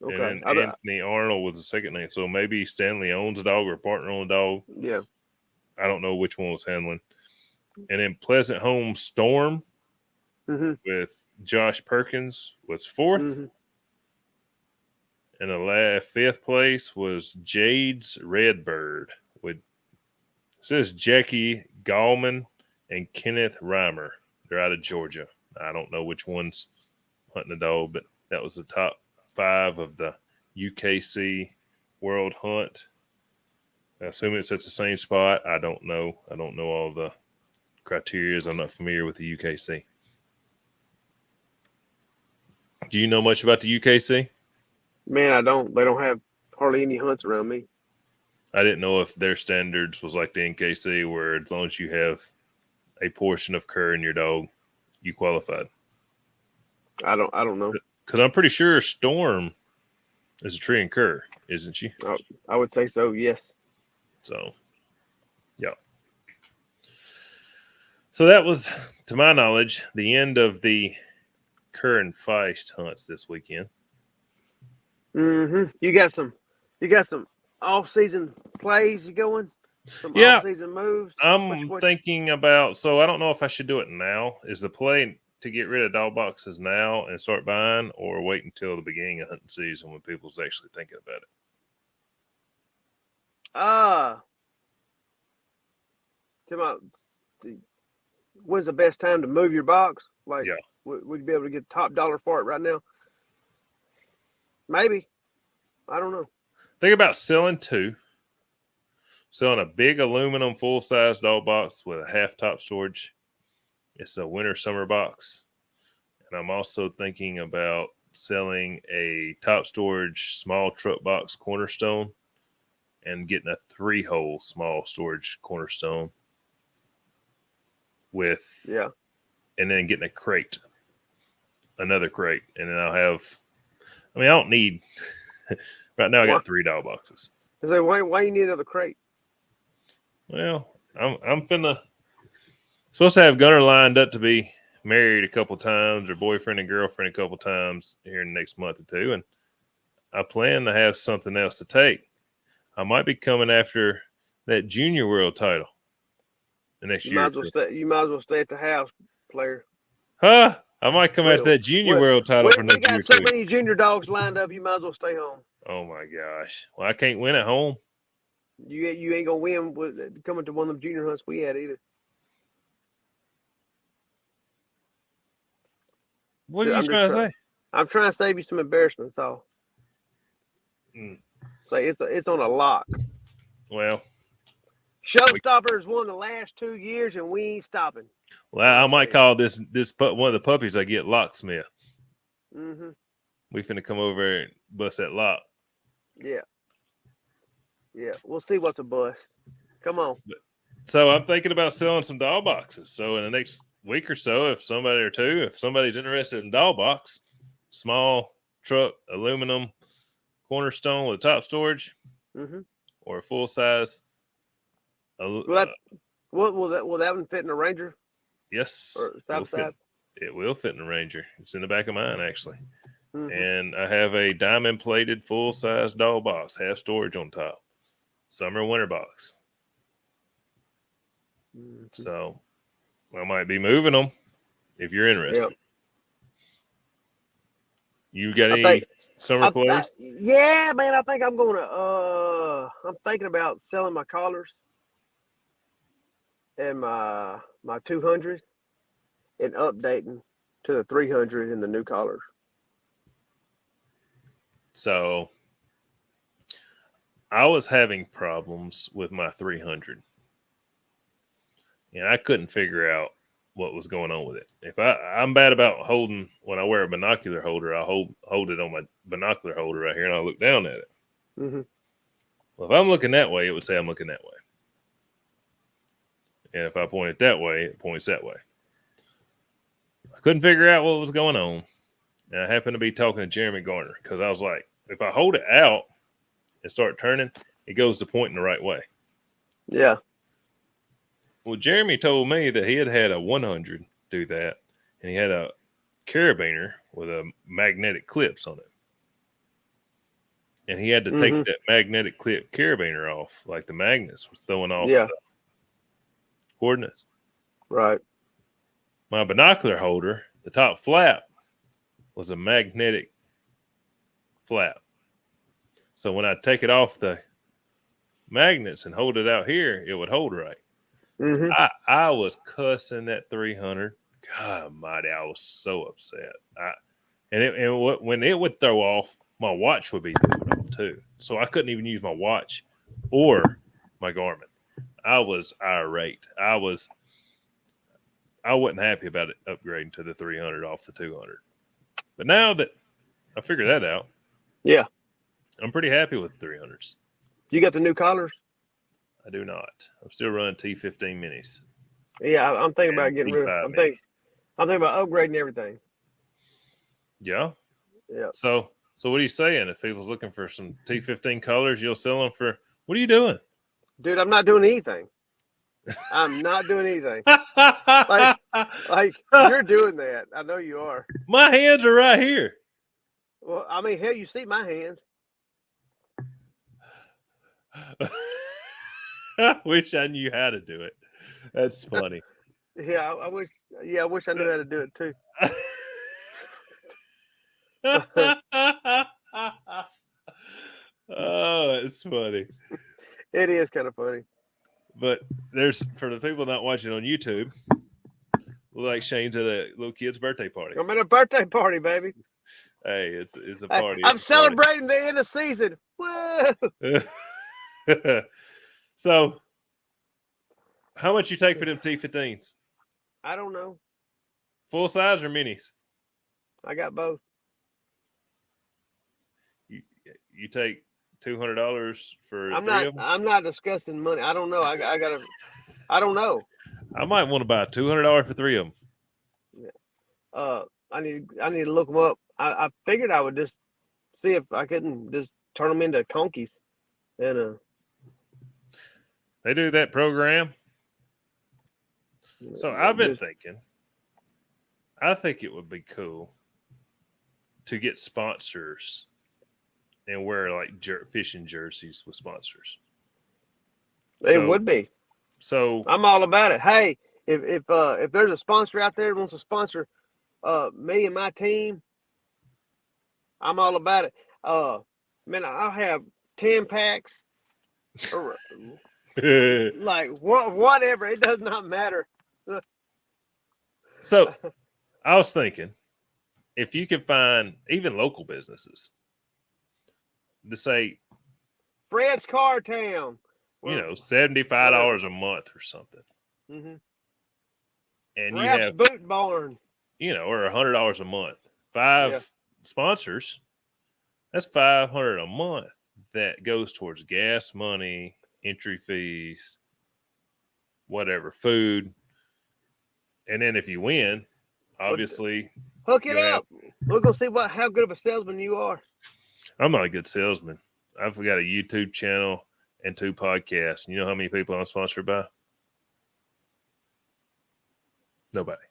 Okay. And then Anthony Arnold was the second name. So maybe Stanley owns a dog or partner on a dog. Yeah. I don't know which one was handling. And then Pleasant Home Storm with Josh Perkins was fourth. And the fifth place was Jade's Redbird with, it says Jackie Gallman and Kenneth Reimer. They're out of Georgia. I don't know which one's hunting a dog, but that was the top 5 of the UKC World Hunt. I assume it's at the same spot. I don't know. I don't know all the criteria. I'm not familiar with the UKC. Do you know much about the UKC? Man, I don't. They don't have hardly any hunts around me. I didn't know if their standards was like the NKC, where as long as you have a portion of cur in your dog, you qualified? I don't know. Because I'm pretty sure Storm is a tree and cur, isn't she? I would say so. Yes. So, yeah. So that was, to my knowledge, the end of the cur and feist hunts this weekend. Mm-hmm. You got some off-season plays you going? Some Yeah, off-season moves? I'm thinking about, so I don't know if I should do it now. Is the play to get rid of dog boxes now and start buying, or wait until the beginning of hunting season when people's actually thinking about it? When's the best time to move your box? Like, Yeah. would you be able to get top dollar for it right now? Maybe. I don't know. Think about selling a big aluminum full-size dog box with a half top storage. It's a winter summer box. And I'm also thinking about selling a top storage small truck box cornerstone and getting a 3-hole small storage cornerstone and then getting a crate, another crate. And then I don't need, right now I got 3 dog boxes. Why you need another crate? Well, I'm supposed to have Gunner lined up to be married a couple times, or boyfriend and girlfriend a couple times here in the next month or two, and I plan to have something else to take. I might be coming after that junior world title the next year. You might as well stay at the house, player. Huh? I might come after that junior world title for next year. We got so many junior dogs lined up. You might as well stay home. Oh my gosh! Well, I can't win at home. You ain't gonna win with coming to one of them junior hunts we had either. What are you trying to say? I'm trying to save you some embarrassment, so. So it's on a lock. Well, Showstoppers won the last 2 years, and we ain't stopping. Well, I might call this one of the puppies I get Locksmith. Mm-hmm. We finna come over and bust that lock. Yeah. Yeah, we'll see what's a bust. Come on. So I'm thinking about selling some doll boxes. So in the next week or so, if somebody's interested in doll box, small truck, aluminum cornerstone with top storage, or a full size. Will that one fit in a Ranger? Yes, it will fit in a Ranger. It's in the back of mine actually, and I have a diamond plated full size doll box, half storage on top, summer winter box. So I might be moving them if you're interested. You got any summer plays? Yeah, man. I think I'm gonna. I'm thinking about selling my collars and my 200 and updating to the 300 and the new collars. So I was having problems with my 300, and I couldn't figure out what was going on with it. If I'm bad about holding when I wear a binocular holder, I hold it on my binocular holder right here, and I look down at it. Well, if I'm looking that way, it would say I'm looking that way, and if I point it that way, it points that way. I couldn't figure out what was going on, and I happened to be talking to Jeremy Garner because I was like, if I hold it out and start turning, it goes to pointing the right way. Yeah. Well, Jeremy told me that he had a 100 do that, and he had a carabiner with a magnetic clips on it. And he had to take that magnetic clip carabiner off, like the magnets was throwing off the coordinates. Right. My binocular holder, the top flap, was a magnetic flap. So when I take it off the magnets and hold it out here, it would hold right. I was cussing that 300. God almighty, I was so upset. When it would throw off, my watch would be throwing off too. So I couldn't even use my watch or my Garmin. I was irate. I wasn't happy about it upgrading to the 300 off the 200. But now that I figured that out, I'm pretty happy with the 300s. You got the new collars? I do not. I'm still running T15 minis. Yeah, I'm thinking about getting rid of. I'm thinking about upgrading everything. Yeah. Yeah. So what are you saying? If people's looking for some T15 colors, you'll sell them for, what are you doing? Dude, I'm not doing anything. I'm not doing anything. Like you're doing that. I know you are. My hands are right here. Well, I mean, hell, you see my hands. I wish I knew how to do it. That's funny. Yeah, I wish. Yeah, I wish I knew how to do it too. Oh, it's funny. It is kind of funny. But there's, for the people not watching on YouTube, like Shane's at a little kid's birthday party. I'm at a birthday party, baby. Hey, it's a party. I'm It's a party. celebrating the end of season. Woo! So, how much you take for them T15s? I don't know. Full size or minis? I got both. You take $200 for I'm three not. of them? I'm not discussing money. I don't know. I gotta. I don't know. I might want to buy $200 for three of them. I need to look them up. I figured I would just see if I couldn't just turn them into conkies, and They do that program. So I've been thinking, I think it would be cool to get sponsors and wear like fishing jerseys with sponsors. It would be. So I'm all about it. Hey, if there's a sponsor out there that wants to sponsor me and my team, I'm all about it. Man, I'll have 10 packs. Or, like whatever. It does not matter. So I was thinking, if you could find even local businesses to say, Fred's Car Town, $75 a month or something, mm-hmm. and Raps you have Boot Barn, or $100 a month, 5 sponsors, that's $500 a month that goes towards gas money, entry fees, whatever, food. And then if you win, obviously, hook it up. We're gonna see how good of a salesman you are. I'm not a good salesman. I've got a YouTube channel and 2 podcasts. And you know how many people I'm sponsored by? Nobody.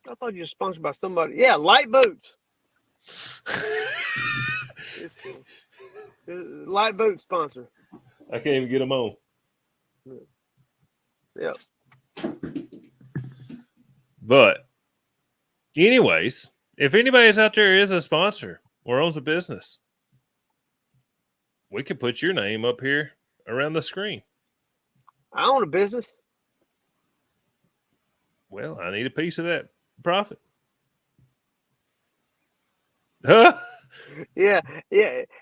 I thought you were sponsored by somebody. Yeah, Light Boots. Light Boots sponsor. I can't even get them on. Yep. But anyways, if anybody's out there is a sponsor or owns a business, we could put your name up here around the screen. I own a business. Well, I need a piece of that profit. Huh? Yeah.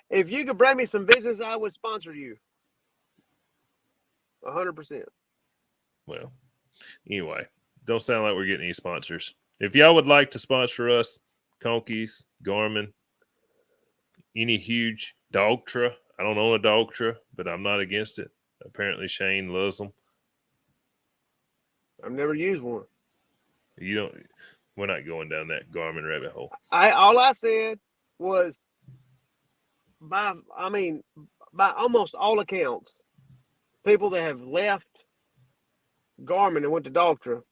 If you could bring me some business, I would sponsor you. 100%. Well, anyway, don't sound like we're getting any sponsors. If y'all would like to sponsor us, Conkeys, Garmin, any huge Dogtra. I don't own a Dogtra, but I'm not against it. Apparently Shane loves them. I've never used one. We're not going down that Garmin rabbit hole. All I said was by almost all accounts, people that have left Garmin and went to Dogtra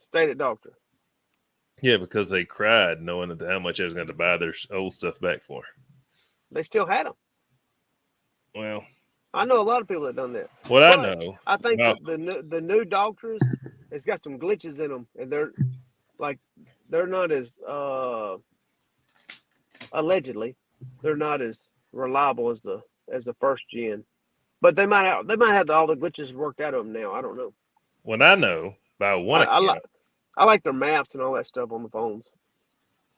stayed at Dogtra. Yeah, because they cried knowing how much they was going to buy their old stuff back for. They still had them. Well, I know a lot of people that done that. I know, I think the new Dogtras, it's got some glitches in them, and they're not as allegedly they're not as reliable as the first gen. But they might have all the glitches worked out of them now. I don't know. What I know by one account, I like their maps and all that stuff on the phones.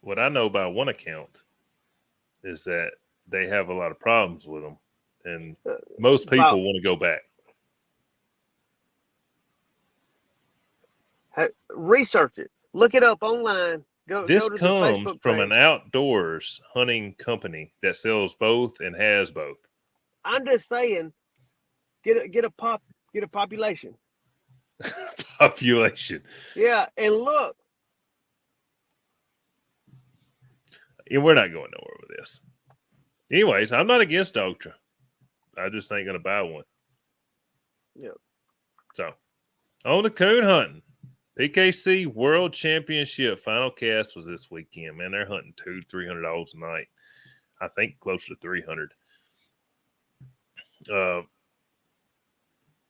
What I know by one account is that they have a lot of problems with them, and most people want to go back. Research it. Look it up online. This comes from an outdoors hunting company that sells both and has both. I'm just saying, get a population. population. Yeah, and look. Yeah, we're not going nowhere with this. Anyways, I'm not against Ultra. I just ain't going to buy one. Yeah. So, on to coon hunting. PKC World Championship final cast was this weekend. Man, they're hunting $200-300 a night. I think close to 300.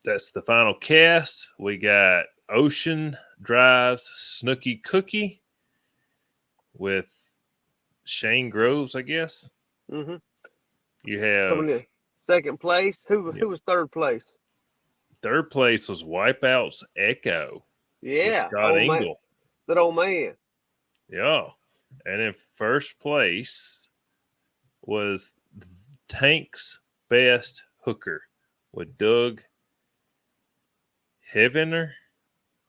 That's the final cast. We got Ocean Drive's Snooky Cookie with Shane Groves, I guess. Mm-hmm. You have Coming in second place. Who was third place? third place was Wipeout's Echo with Yeah, Scott Engel. that old man. Yeah. And in first place was Tank's Best Hooker with Doug Heavener.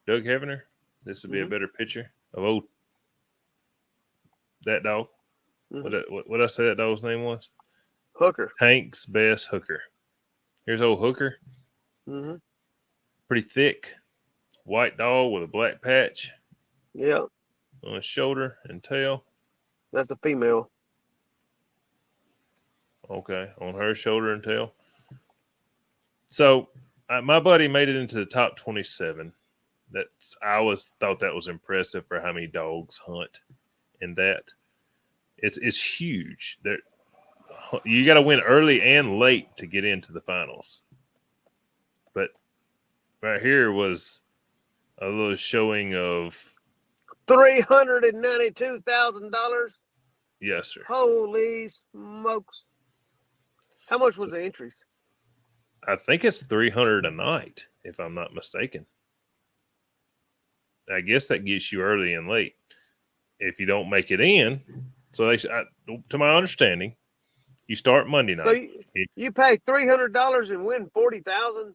This would be a better picture of old that dog. Mm-hmm. What I say that dog's name was? Hooker. Tank's Best Hooker. Here's old Hooker. Mm-hmm. Pretty thick, white dog with a black patch. Yeah. On his shoulder and tail. That's a female. Okay, on her shoulder and tail. So my buddy made it into the top 27. I always thought that was impressive for how many dogs hunt in that. It's huge. You got to win early and late to get into the finals. But right here was a little showing of $392,000. Yes, sir. Holy smokes! How much was the entries? I think it's 300 a night, if I'm not mistaken. I guess that gets you early and late. If you don't make it in, so to my understanding, you start Monday night. So you pay $300 and win 40,000.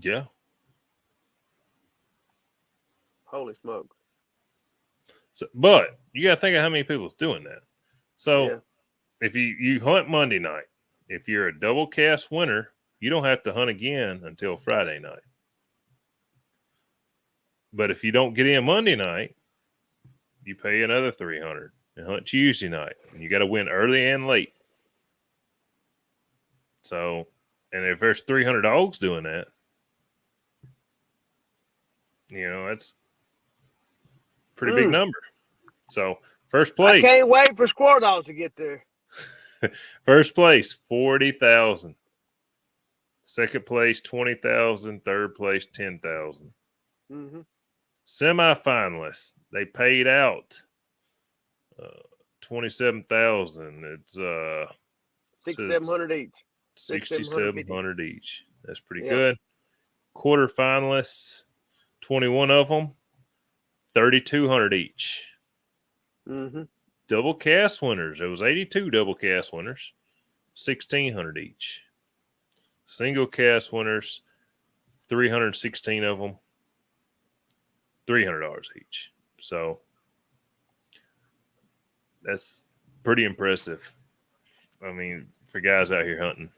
Yeah. Holy smokes! So, but you got to think of how many people's doing that. So if you hunt Monday night, if you're a double cast winner, you don't have to hunt again until Friday night. But if you don't get in Monday night, you pay another $300 and hunt Tuesday night. And you got to win early and late. So, and if there's 300 dogs doing that, that's a pretty big number. So, first place. I can't wait for squirrel dogs to get there. First place, 40,000. Second place, 20,000. Third place, 10,000. Mm-hmm. Semifinalists, they paid out 27,000. It's $600-700 each. 6,700 each. That's pretty good. Quarterfinalists, 21 of them, 3,200 each. Mm-hmm. Double cast winners, there was 82 double cast winners, 1,600 each. Single cast winners, 316 of them, $300 each. So that's pretty impressive. I mean, for guys out here hunting.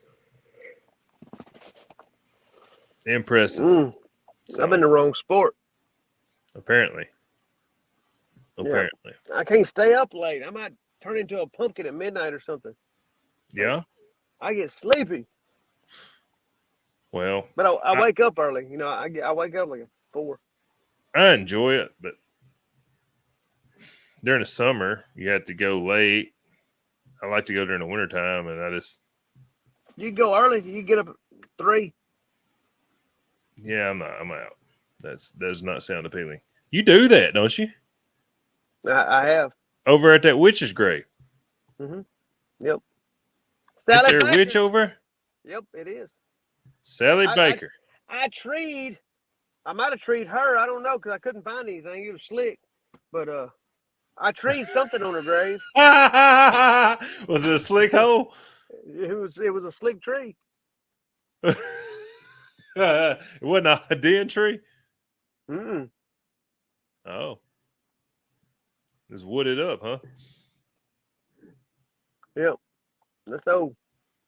Impressive. So, I'm in the wrong sport. Apparently. I can't stay up late. I might turn into a pumpkin at midnight or something. Yeah? I get sleepy. Well. But I wake up early. I wake up like at 4. I enjoy it, but during the summer, you have to go late. I like to go during the wintertime, and I just... You go early, you get up at 3. Yeah, I'm out. That does not sound appealing. You do that, don't you? I have. Over at that witch's grave. Mm-hmm. Yep. Sally Baker. Witch over? Yep, it is. Sally Baker. I might have treed her. I don't know because I couldn't find anything. It was slick. But I treed something on her grave. Was it a slick hole? It was a slick tree. It wasn't a den tree? Mm-mm. Oh. It's wooded up, huh? Yep. That's old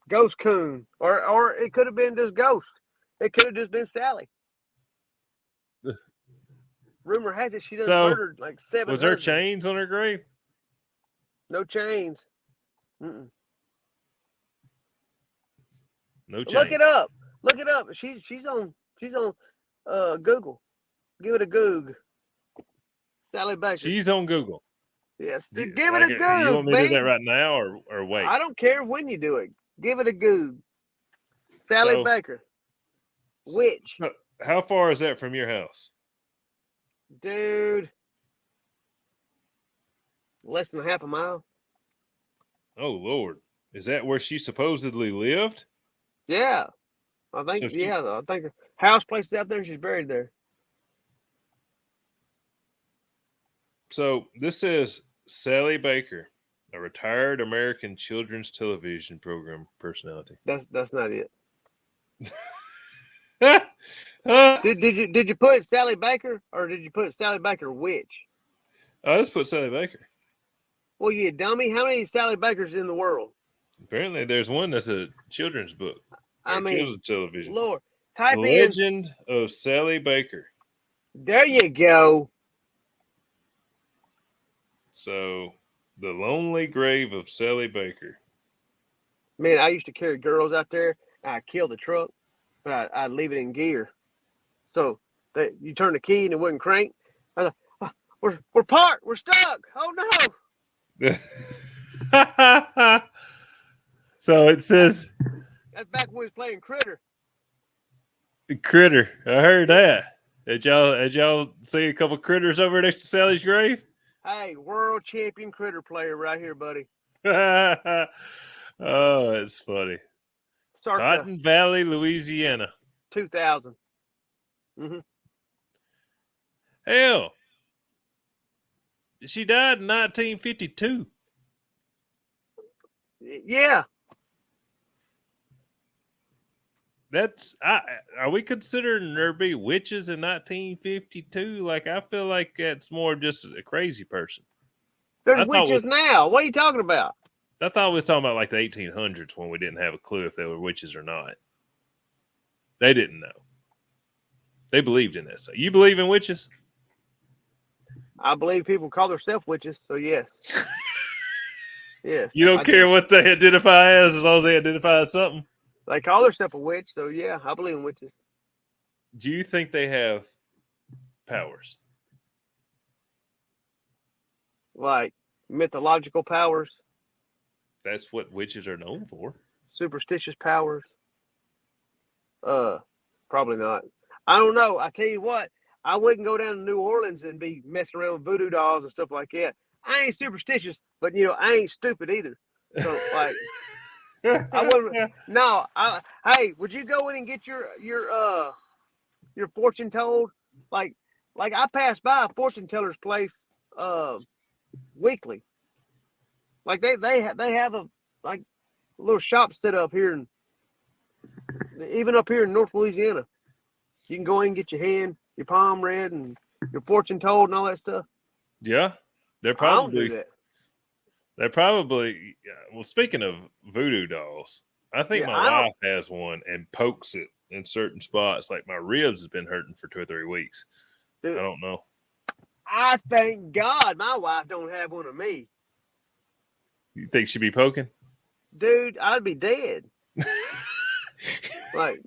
ghost coon. Or it could have been just ghost. It could have just been Sally. Rumor has it she done So, murdered like 7 was there husbands. chains on her grave? No chains. Mm-mm. No chains. Look it up. Look it up. She's on Google. Give it a Goog. Sally Baker. She's on Google. Yes. Give it Like, a Goog, you want me to do that man. right now or wait? I don't care when you do it. Give it a Goog. Sally So- Baker. Witch. So, how far is that from your house? Dude. Less than half a mile. Oh Lord, is that where she supposedly lived? Yeah. I think I think her house place is out there and she's buried there. So this is Sally Baker, a retired American children's television program personality. That's not it. I Did you put Sally Baker or did you put Sally Baker witch? just put Sally Baker. Well, you dummy. How many Sally Bakers in the world? Apparently, there's one that's a children's book. I mean, children's television. Lord, type The in. Legend of Sally Baker. There you go. So, the lonely grave of Sally Baker. Man, I used to carry girls out there. I'd kill the truck, but I'd leave it in gear. So that you turn the key and it wouldn't crank. I was like, oh, we're parked. We're stuck. Oh no. So it says That's back when we was playing Critter. Critter. I heard that. Did y'all see a couple critters over next to Sally's grave? Hey, world champion Critter player right here, buddy. Oh, it's funny. Circa Cotton Valley, Louisiana. 2000. Mm-hmm. Hell, she died in 1952. Yeah. Are we considering there be witches in 1952? Like, I feel like that's more just a crazy person. There's witches now. What are you talking about? I thought we was talking about like the 1800s when we didn't have a clue if they were witches or not. They didn't know. They believed in this. You believe in witches? I believe people call themselves witches, so yes. Yes. You don't care what they identify as long as they identify as something? They call themselves a witch, so yeah, I believe in witches. Do you think they have powers? Like mythological powers? That's what witches are known for. Superstitious powers? Probably not. I don't know. I tell you what, I wouldn't go down to New Orleans and be messing around with voodoo dolls and stuff like that. I ain't superstitious, but I ain't stupid either. So like, I wouldn't. No, hey, would you go in and get your fortune told? Like I pass by a fortune teller's place weekly. Like they have a little shop set up here, and even up here in North Louisiana, you can go in and get your palm read, and your fortune told, and all that stuff. Yeah, they're probably. They're probably. Well, speaking of voodoo dolls, I think my wife has one and pokes it in certain spots. Like my ribs has been hurting for 2 or 3 weeks. Dude, I don't know. I thank God my wife don't have one of me. You think she'd be poking? Dude, I'd be dead. Like,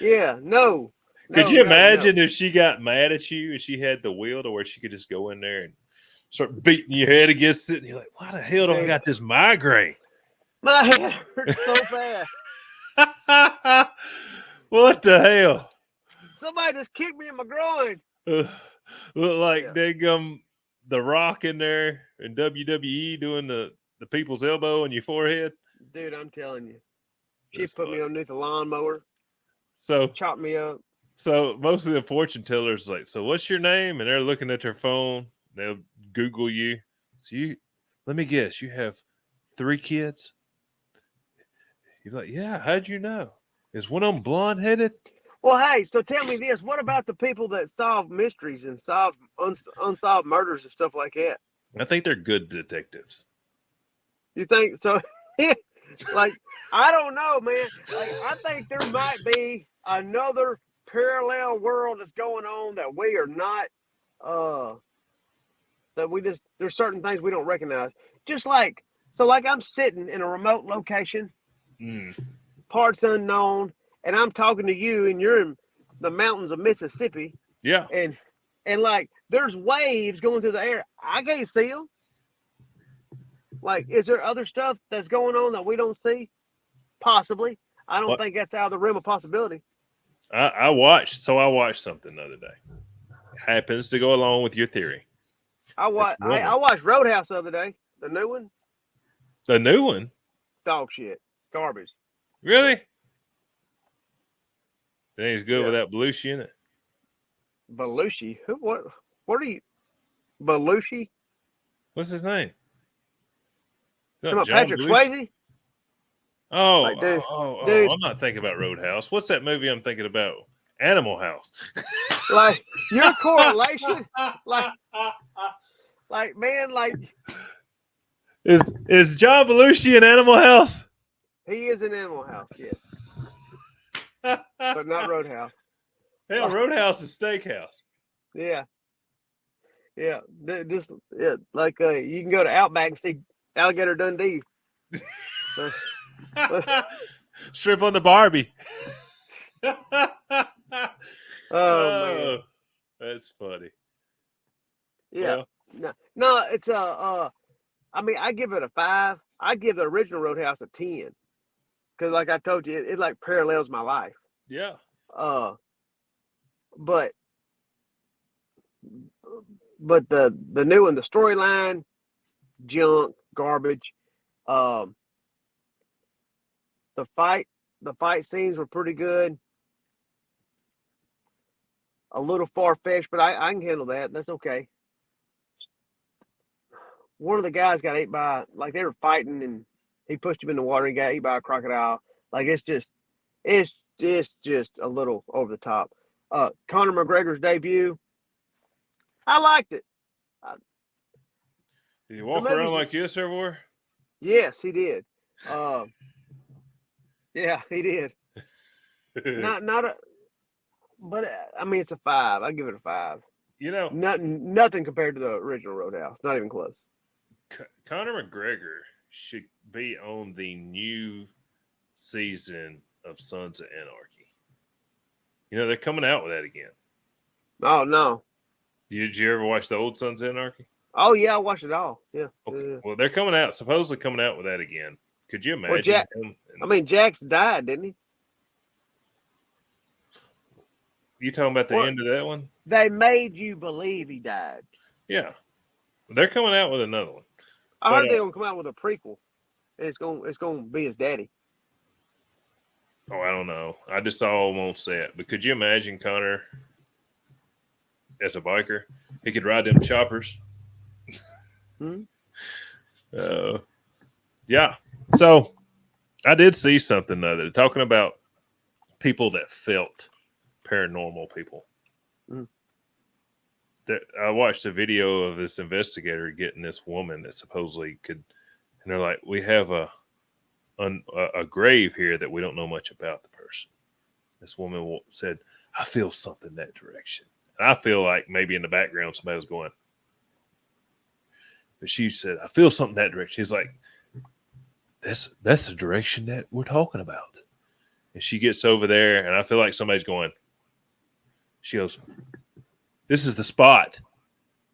yeah, no. Could you imagine if she got mad at you and she had the will to where she could just go in there and start beating your head against it? And you're like, why the hell do I got this migraine? My head hurts so bad. What the hell? Somebody just kicked me in my groin. Look like they The Rock in there in WWE doing the people's elbow in your forehead. Dude, I'm telling you. She put me underneath a lawnmower. So chopped me up. So most of the fortune tellers like, so what's your name? And they're looking at their phone. They'll Google you. So let me guess, you have 3 kids? You're like, yeah, how'd you know? Is one of them blonde-headed? Well, hey, so tell me this. What about the people that solve mysteries and solve unsolved murders and stuff like that? I think they're good detectives. You think so? Like, I don't know, man. Like, I think there might be another parallel world that's going on that we are not, that we just, there's certain things we don't recognize. Just like, so like I'm sitting in a remote location, parts unknown, and I'm talking to you, and you're in the mountains of Mississippi, Yeah. and like there's waves going through the air. I can't see them. Like, is there other stuff that's going on that we don't see? Possibly. I don't What? think that's out of the realm of possibility. I watched something the other day. Happens to go along with your theory. I watched Roadhouse the other day, the new one. The new one? Dog shit, garbage. Really? It ain't as good Yeah. without Belushi in it. Belushi? Who? What? What are you? Belushi? What's his name? Come on, John Patrick Belushi? Swayze? Oh, Like, dude, oh, I'm not thinking about Roadhouse. What's that movie I'm thinking about? Animal House. Like your correlation, like man, like Is John Belushi in Animal House? he is in Animal House, yes, but not Roadhouse. Hell, Roadhouse is Steakhouse. Yeah, yeah. Just yeah, like you can go to Outback and see Alligator Dundee. Strip on the Barbie. Oh man, that's funny. yeah. Well, No, it's I mean, I give it a 5. I give the original Roadhouse a 10 because, like I told you, it like parallels my life. yeah. But the new one, the storyline, junk, garbage. The fight scenes were pretty good. A little far fetched, but I can handle that. That's okay. One of the guys got ate by, like, they were fighting and he pushed him in the water and got ate by a crocodile. Like, it's just a little over the top. Conor McGregor's debut, I liked it. Did you walk around like this everywhere? Yes, he did. Yeah, he did. not a, but I mean, it's a 5. I give it a 5. You know, nothing compared to the original Roadhouse. Not even close. Conor McGregor should be on the new season of Sons of Anarchy. You know, they're coming out with that again. Oh no! Did you ever watch the old Sons of Anarchy? Oh yeah, I watched it all. Yeah. Okay. Yeah. Well, they're supposedly coming out with that again. Could you imagine him? I mean, Jax died, didn't he? You talking about the end of that one? They made you believe he died. Yeah. They're coming out with another one. I heard they're gonna come out with a prequel. And it's gonna be his daddy. Oh, I don't know. I just saw him on set. But could you imagine Conor as a biker? He could ride them choppers. Yeah. So I did see something the other day talking about people that felt paranormal people. I watched a video of this investigator getting this woman that supposedly could, and they're like, we have a grave here that we don't know much about the person. This woman said, I feel something that direction. And I feel like maybe in the background somebody was going, but she said, I feel something that direction. He's like, that's the direction that we're talking about. And she gets over there, and I feel like somebody's going, she goes, this is the spot.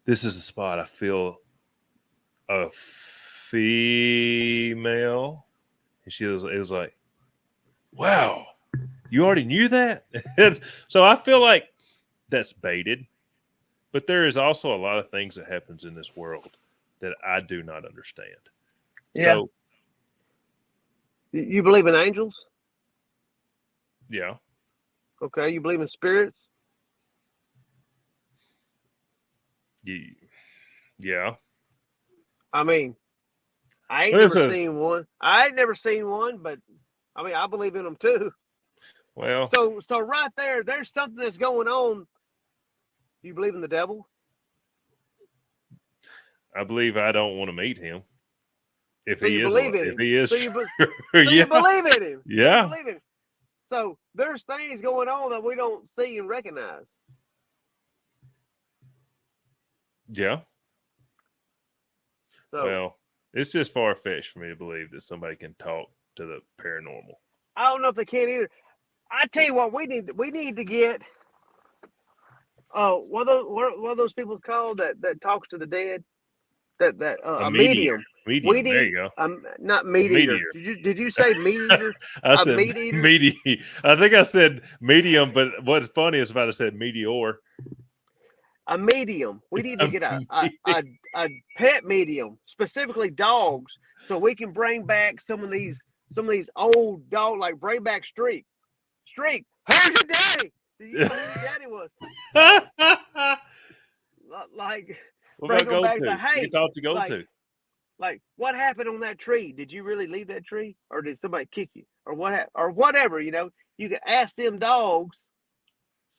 This is the spot. I feel a female. And it was like, wow, you already knew that? So I feel like that's baited. But there is also a lot of things that happens in this world that I do not understand. Yeah. So, you believe in angels? Yeah. Okay. You believe in spirits? Yeah. I mean, I ain't never seen one. I ain't never seen one, but I mean, I believe in them too. Well, so right there, there's something that's going on. Do you believe in the devil? I believe I don't want to meet him. If So he you is, believe in if him. he is, So you, true. so Yeah, you believe in him. yeah, So you believe in him. So there's things going on that we don't see and recognize. yeah. So Well, it's just far fetched for me to believe that somebody can talk to the paranormal. I don't know if they can either. I tell you what, we need to get what are those people called that talks to the dead? A A meteor. medium. We Medium. There need you go. not A meat eater. meteor. Did you say meat eater? I A said meat eater. medium. I think I said medium, but what's funny is if I said meteor. A medium. We need to A get medium. a pet medium, specifically dogs, so we can bring back some of these old dog, like bring back Streak. Streak, who's your daddy? Do you know who your daddy was? Like What bring about them go back. to? Like, You hey, can talk to go like to. what happened on that tree? Did you really leave that tree, or did somebody kick you, or or whatever? You know, you can ask them dogs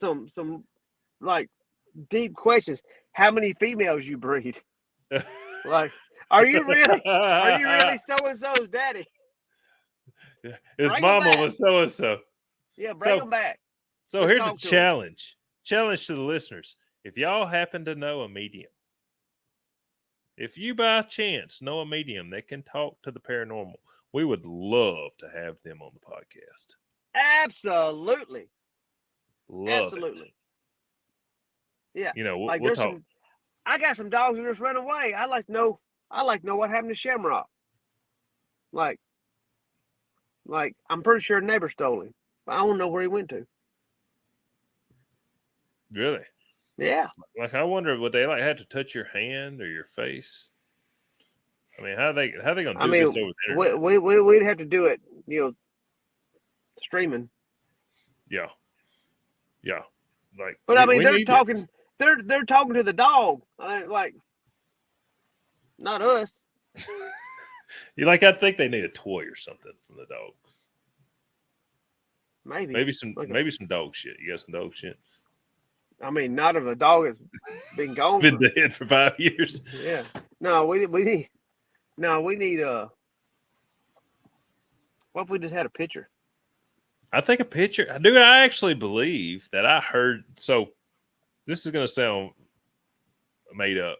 some like deep questions. How many females you breed? Like, are you really so and so's daddy? His Bring them mama back. was so and so. Yeah, bring So them back. so Let's here's a talk to them. challenge to the listeners. If y'all happen to know a medium, if you by chance know a medium that can talk to the paranormal, we would love to have them on the podcast. Absolutely, Love it. absolutely. Yeah, You know, like we'll there's talk. some. I got some dogs who just ran away. I like to know. What happened to Shamrock. Like I'm pretty sure a neighbor stole him. But I don't know where he went to. Really? Yeah. Like I wonder, would they like have to touch your hand or your face? I mean, how they gonna I do this mean, over the internet? we'd have to do it, streaming. Yeah, yeah. Like, But I mean, we they're need talking. this. They're talking to the dog. Like, not us. I think they need a toy or something from the dog. Maybe. Maybe some Okay. maybe some dog shit. You got some dog shit? I mean, not if a dog has been gone. Been dead for 5 years. Yeah. No, we need. No, we need. What if we just had a picture? I think a picture. Dude, I actually believe that I heard. So this is gonna sound made up,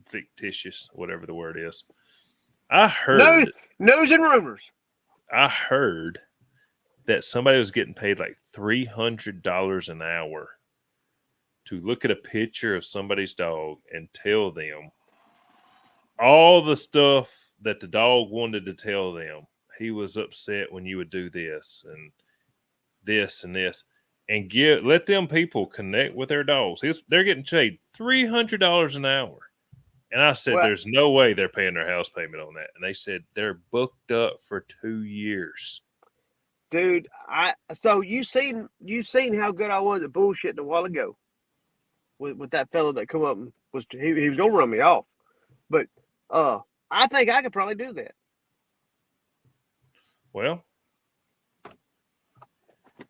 fictitious, whatever the word is. I heard. News and rumors. I heard that somebody was getting paid like $300 an hour to look at a picture of somebody's dog and tell them all the stuff that the dog wanted to tell them. He was upset when you would do this and this and this, and let them people connect with their dogs. They're getting paid $300 an hour. And I said, Well, there's no way they're paying their house payment on that. And they said they're booked up for 2 years. dude, so you seen how good I was at bullshitting a while ago with that fella that come up and he was gonna run me off, but I think I could probably do that. Well,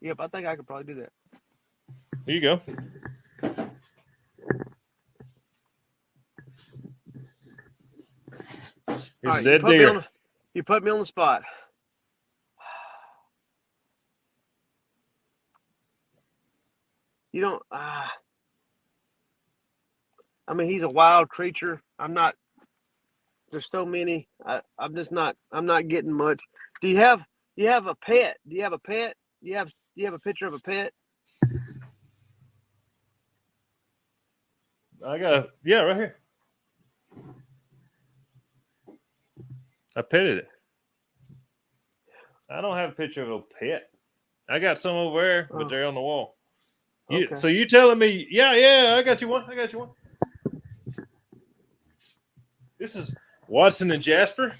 yep, I think I could probably do that. here you go. Here's a dead deer. You put me on the spot. You don't. I mean, he's a wild creature. I'm not. There's so many. I'm just not. I'm not getting much. Do you have a pet? Do you have a pet? Do you have a picture of a pet? I got right here. I petted it. I don't have a picture of a pet. I got some over there, but they're on the wall. Okay. So you telling me? Yeah, I got you one. This is Watson and Jasper.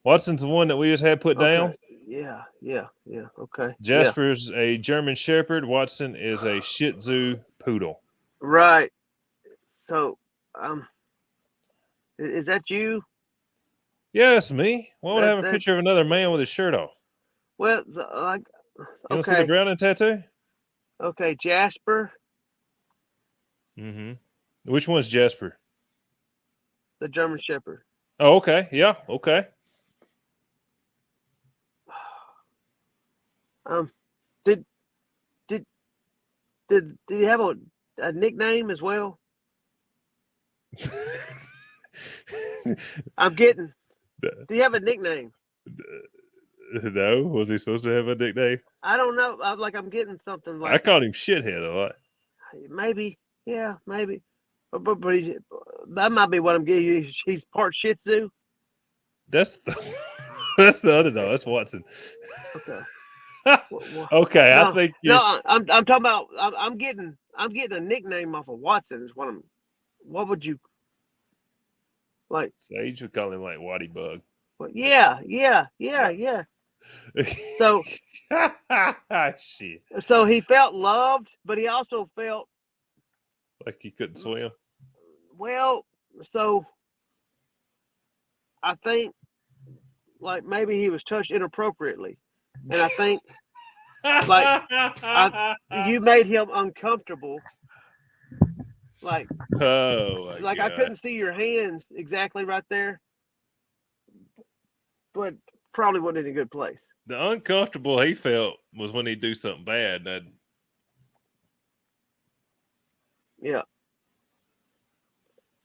Watson's the one that we just had put down. Yeah. Okay. Jasper's a German Shepherd. Watson is a Shih Tzu poodle. Right. So, is that you? Yeah, that's me. Why would I have a picture of another man with his shirt off? Well, like, you don't see the Browning tattoo? Okay, Jasper. Mm-hmm. Which one's Jasper? The German Shepherd. Oh, okay. Yeah. Okay. Did did did he have a nickname as well? I'm getting. Do you have a nickname? No. Was he supposed to have a nickname? I don't know. I'm getting something I like called him shithead a lot. maybe. Yeah, maybe. But that might be what I'm getting. He's part Shih Tzu. That's the, that's the other dog. That's Watson. Okay. Okay, I No, think you're no. I'm talking about. I'm getting a nickname off of Watson. Is what I'm. What would you like? Sage would call him like Waddy Bug. Well, yeah. So Shit. so he felt loved, but he also felt Like he couldn't swim. well. So I think like maybe he was touched inappropriately, and I think like you made him uncomfortable. Like Oh my I god. couldn't see your hands exactly right there, but probably wasn't in a good place. The uncomfortable he felt was when he'd do something bad. Yeah.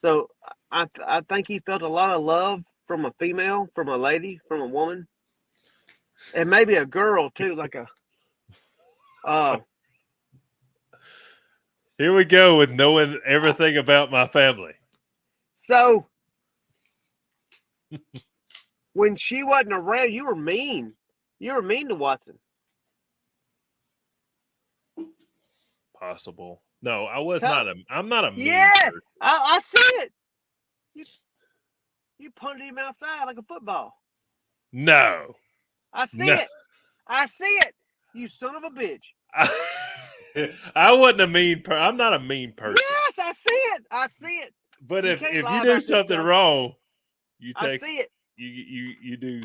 So I think he felt a lot of love from a female, from a lady, from a woman, and maybe a girl too, like a Here we go with knowing everything about my family. so when she wasn't around, you were mean. You were mean to Watson. Possible. No, I was Tell, not a. I'm not a mean yeah, person. I see it. You punted him outside like a football. No, I see no. it. I see it. You son of a bitch. I wasn't a mean person. I'm not a mean person. Yes, I see it. I see it. But You if can't you lie do about this something stuff. wrong, you I take see it. you do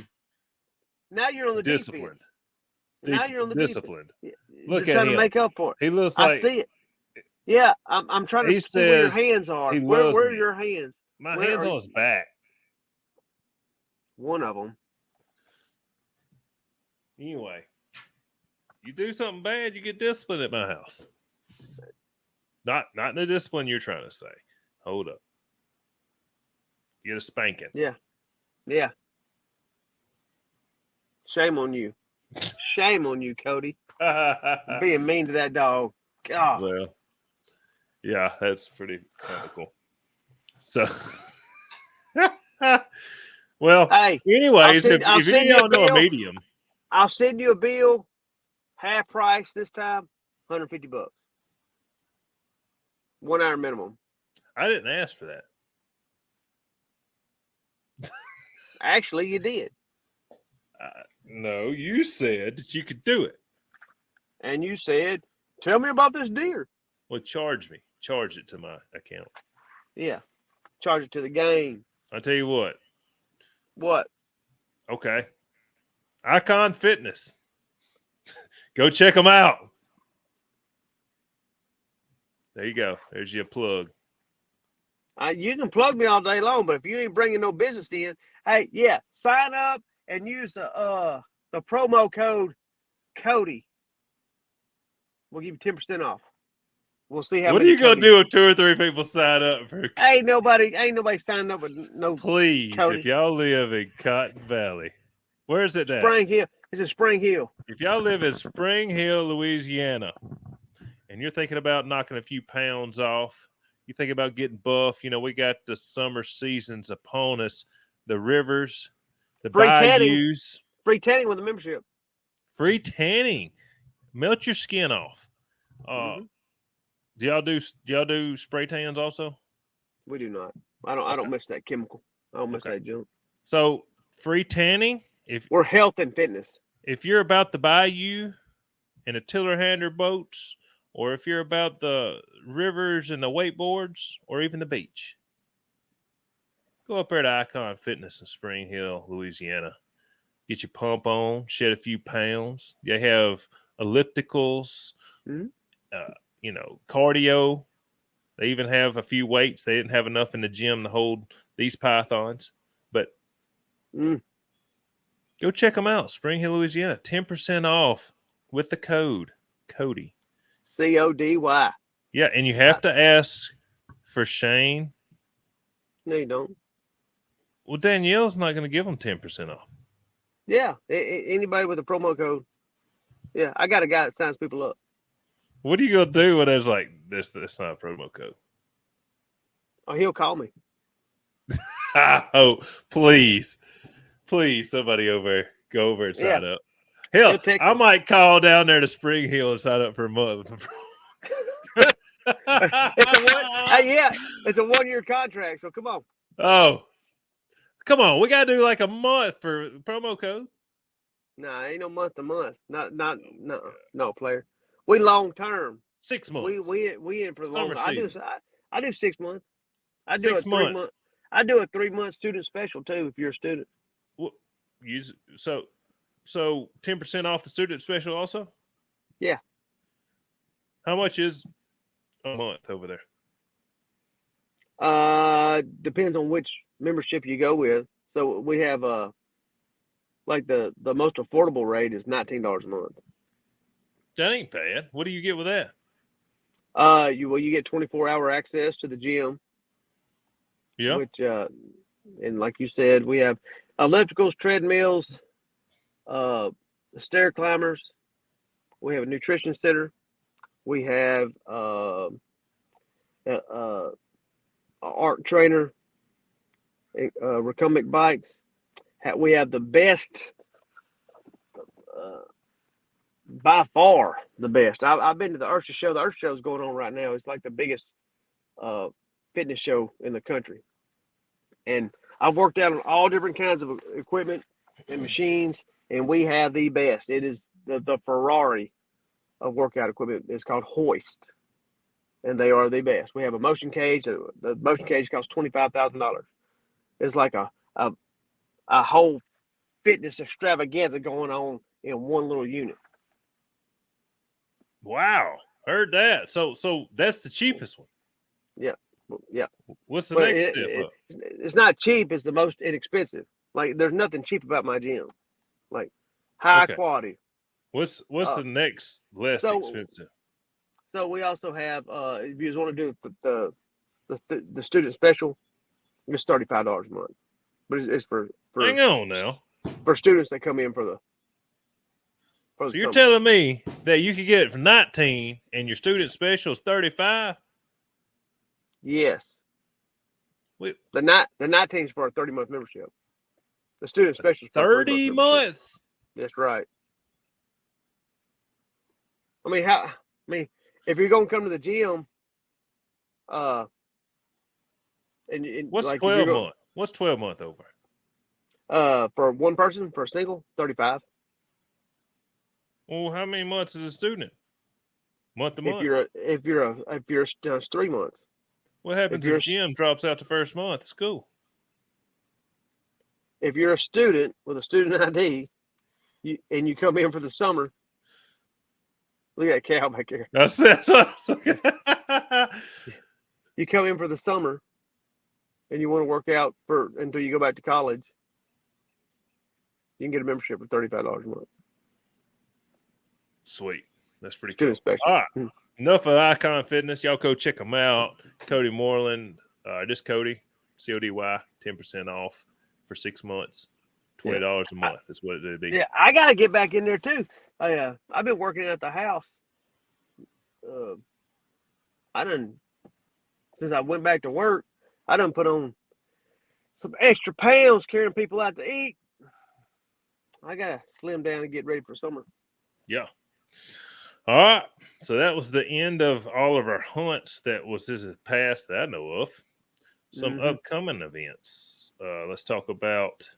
Now you're on the disciplined. defense. Now you're on the Disciplined. defense. Look You're at trying to him. make up for it. He looks I like see it. Yeah, I'm trying to he see where your says hands are. he Where loves are me. your hands? My Where hands are on his back. one of them? Anyway, you do something bad, you get disciplined at my house. Not in the discipline you're trying to say. Hold up. You get a spanking. Yeah. Shame on you. Shame on you, Cody. Being mean to that dog. God. Well, yeah, that's pretty comical. So, well, Hey, anyways, I'll if any of send you a y'all know a bill. medium, I'll send you a bill, half price this time, $150. 1 hour minimum. I didn't ask for that. Actually, you did. No, you said that you could do it. And you said, tell me about this deer. Well, charge me. Charge it to my account. Yeah. Charge it to the game. I'll tell you what. What? Okay. Icon Fitness. Go check them out. There you go. There's your plug. You can plug me all day long, but if you ain't bringing no business in, hey, yeah, sign up and use the promo code Cody. We'll give you 10% off. We'll see how What are many you gonna Codys. do if 2 or 3 people sign up for? Ain't nobody signing up with no. Please, Cody. if y'all live in Cotton Valley, where is it at? Spring Hill. It's in Spring Hill. If y'all live in Spring Hill, Louisiana, and you're thinking about knocking a few pounds off, you think about getting buff. You know, we got the summer seasons upon us. The rivers, the Free bayous, free tanning with a membership. free tanning, melt your skin off. Do y'all do spray tans also? We do not. I don't miss that chemical. I don't miss that junk. So free tanning. We're health and fitness. If you're about the bayou and the tiller hander boats, or if you're about the rivers and the wakeboards, or even the beach, go up there to Icon Fitness in Spring Hill, Louisiana. Get your pump on, shed a few pounds. They have ellipticals, cardio. They even have a few weights. They didn't have enough in the gym to hold these pythons, but Mm. Go check them out. Spring Hill, Louisiana. 10% off with the code Cody. CODY. Yeah, and you have to ask for Shane. No, you don't. Well, Danielle's not going to give them 10% off. Yeah, anybody with a promo code. Yeah, I got a guy that signs people up. What are you going to do when it's like, that's not a promo code? Oh, he'll call me. Oh, please, somebody go over and sign up. Hell, I might call down there to Spring Hill and sign up for a month. It's a 1-year contract, so come on. Oh, come on. We got to do like a month for promo code. Nah, ain't no month to month. No, player. We long term. 6 months. We in for the long. I do 6 months. I do 6 a 3 months. month. I do a 3-month student special too. If you're a student. Well, so 10% off the student special also. Yeah. How much is a month over there? Depends on which membership you go with. So we have like the most affordable rate is $19 a month. That ain't bad. What do you get with that? You get 24-hour access to the gym. Yeah. Which and like you said, we have ellipticals, treadmills, stair climbers. We have a nutrition center. We have art trainer, recumbent bikes. We have the best, by far the best. I've been to the URSA show. The URSA show is going on right now. It's like the biggest fitness show in the country. And I've worked out on all different kinds of equipment and machines, and we have the best. It is the Ferrari of workout equipment. It's called Hoist, and they are the best. We have a motion cage. The motion cage costs $25,000. It's like a whole fitness extravaganza going on in one little unit. Wow, heard that. So that's the cheapest one. Yeah. What's the next step up? It's not cheap. It's the most inexpensive. Like there's nothing cheap about my gym. Like high quality. What's the next less expensive? So we also have if you just want to do the student special, it's $35 a month. But it's for hang on now. For students that come in for the so you're telling me that you could get it for 19 and your student special is 35? Yes. The 19 is for a 30-month membership. The student special is 30 months. That's right. I mean, if you're gonna come to the gym, and what's like 12 month? What's 12 month over? For one person, for a single, 35. Well, how many months is a student? Month to month. If you're 3 months. What happens if gym drops out the first month of school? If you're a student with a student ID, and you come in for the summer, look at that cow back there. That's You come in for the summer, and you want to work out until you go back to college, you can get a membership for $35 a month. Sweet. That's pretty cool. Special. All right. Enough of Icon Fitness. Y'all go check them out. Cody Moreland. Just Cody. CODY. 10% off for 6 months. $20 a month. That's what it'd be. Yeah, I got to get back in there too. I've been working at the house. Since I went back to work, I done put on some extra pounds carrying people out to eat. I got to slim down and get ready for summer. Yeah. All right. So that was the end of all of our hunts that was this past that I know of. Some upcoming events. Let's talk about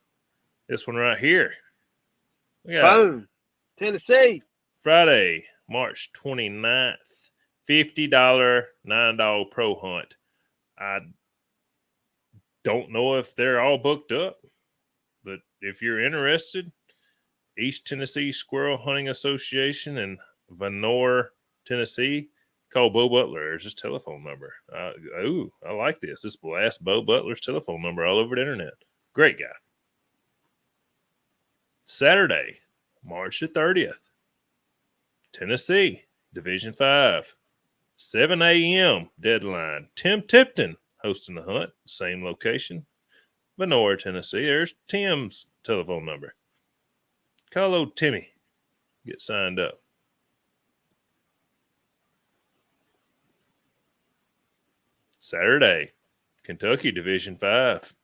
this one right here. Boom. Tennessee. Friday, March 29th. $50 $9 pro hunt. I don't know if they're all booked up, but if you're interested, East Tennessee Squirrel Hunting Association in Vonore, Tennessee. Call Bo Butler. There's his telephone number. I like this. This blasts Bo Butler's telephone number all over the internet. Great guy. Saturday, March the 30th, Tennessee, Division 5, 7 a.m. deadline. Tim Tipton hosting the hunt, same location, Vonore, Tennessee. There's Tim's telephone number. Call old Timmy. Get signed up. Saturday, Kentucky Division 5.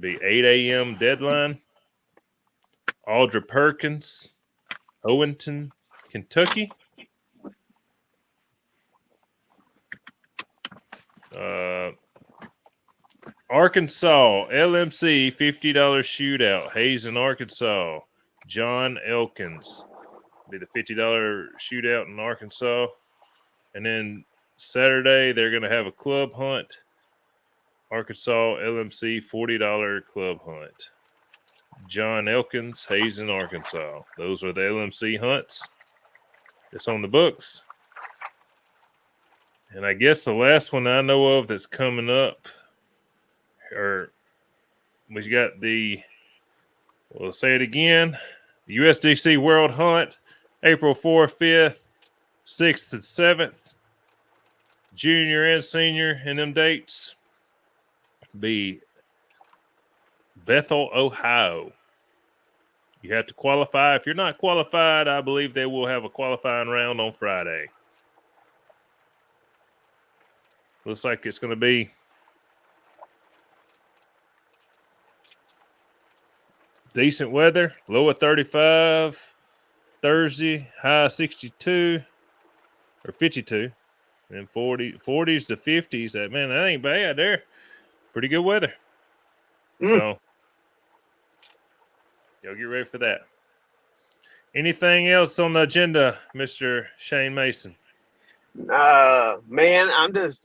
Be 8 a.m. deadline. Aldra Perkins, Owenton, Kentucky. Arkansas, LMC, $50 shootout. Hazen, Arkansas. John Elkins. Be the $50 shootout in Arkansas. And then Saturday, they're going to have a club hunt. Arkansas, LMC, $40 club hunt. John Elkins, Hazen, Arkansas. Those are the LMC hunts. It's on the books. And I guess the last one I know of that's coming up, or we got we'll say it again, the USDC World Hunt, April 4th, 5th, 6th, and 7th. Junior and senior in them dates be Bethel, Ohio. You have to qualify. If you're not qualified, I believe they will have a qualifying round on Friday. Looks like it's going to be decent weather. Low of 35 Thursday, high 62 or 52, and 40s to 50s. That ain't bad there. Pretty good weather. So y'all get ready for that. Anything else on the agenda, Mr. Shane Mason? Man, I'm just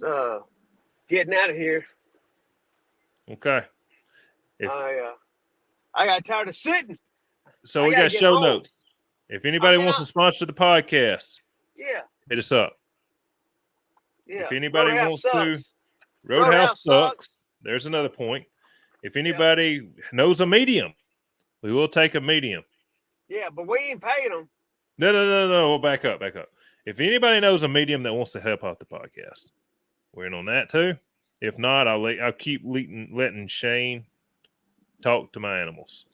getting out of here. Okay. I got tired of sitting. So we got show notes. If anybody wants to sponsor the podcast, hit us up. Yeah. If anybody wants to, Roadhouse sucks. There's another point. If anybody knows a medium, we will take a medium. Yeah, but we ain't paying them. No. We'll back up. If anybody knows a medium that wants to help out the podcast, we're in on that too. If not, I'll keep letting Shane talk to my animals.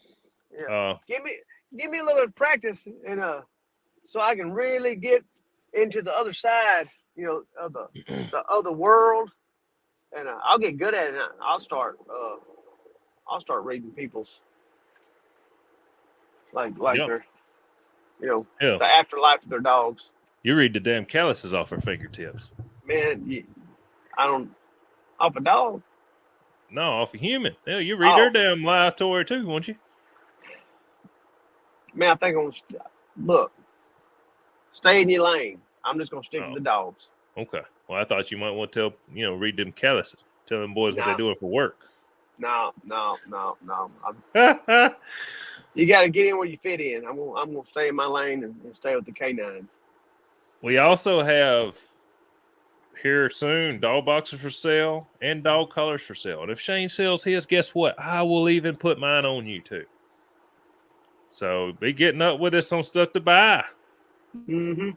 Yeah. Give me a little bit of practice, and so I can really get into the other side, of the other world, and I'll get good at it. And I'll start reading people's like their, the afterlife of their dogs. You read the damn calluses off her fingertips. Man, I don't off a dog. No, off a human. Yeah, you read her damn life story too, won't you? Man, I think I'm gonna look. Stay in your lane. I'm just gonna stick to the dogs. Okay. Well, I thought you might want to tell, read them calluses. Tell them boys what they're doing for work. No. You got to get in where you fit in. I'm gonna stay in my lane and stay with the canines. We also have here soon dog boxes for sale and dog collars for sale. And if Shane sells his, guess what? I will even put mine on you too. So be getting up with us on stuff to buy. Mm-hmm.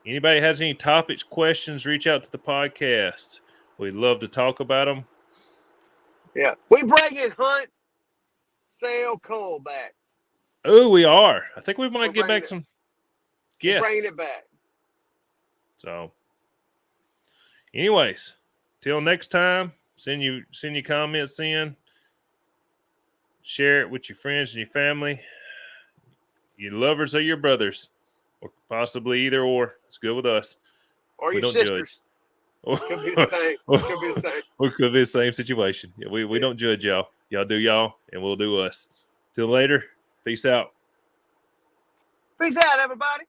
Anybody has any topics, questions, reach out to the podcast. We'd love to talk about them. Yeah. We bring it hunt, sale, Cole back. Oh, we are. I think we might get back some guests. We're bringing it back. So, anyways, till next time, send your comments in. Share it with your friends and your family. Your lovers or your brothers. Or possibly either or. It's good with us. Or your sisters. Could be the same. Or could be the same situation. Yeah, we don't judge y'all. Y'all do y'all, and we'll do us. Till later. Peace out. Peace out, everybody.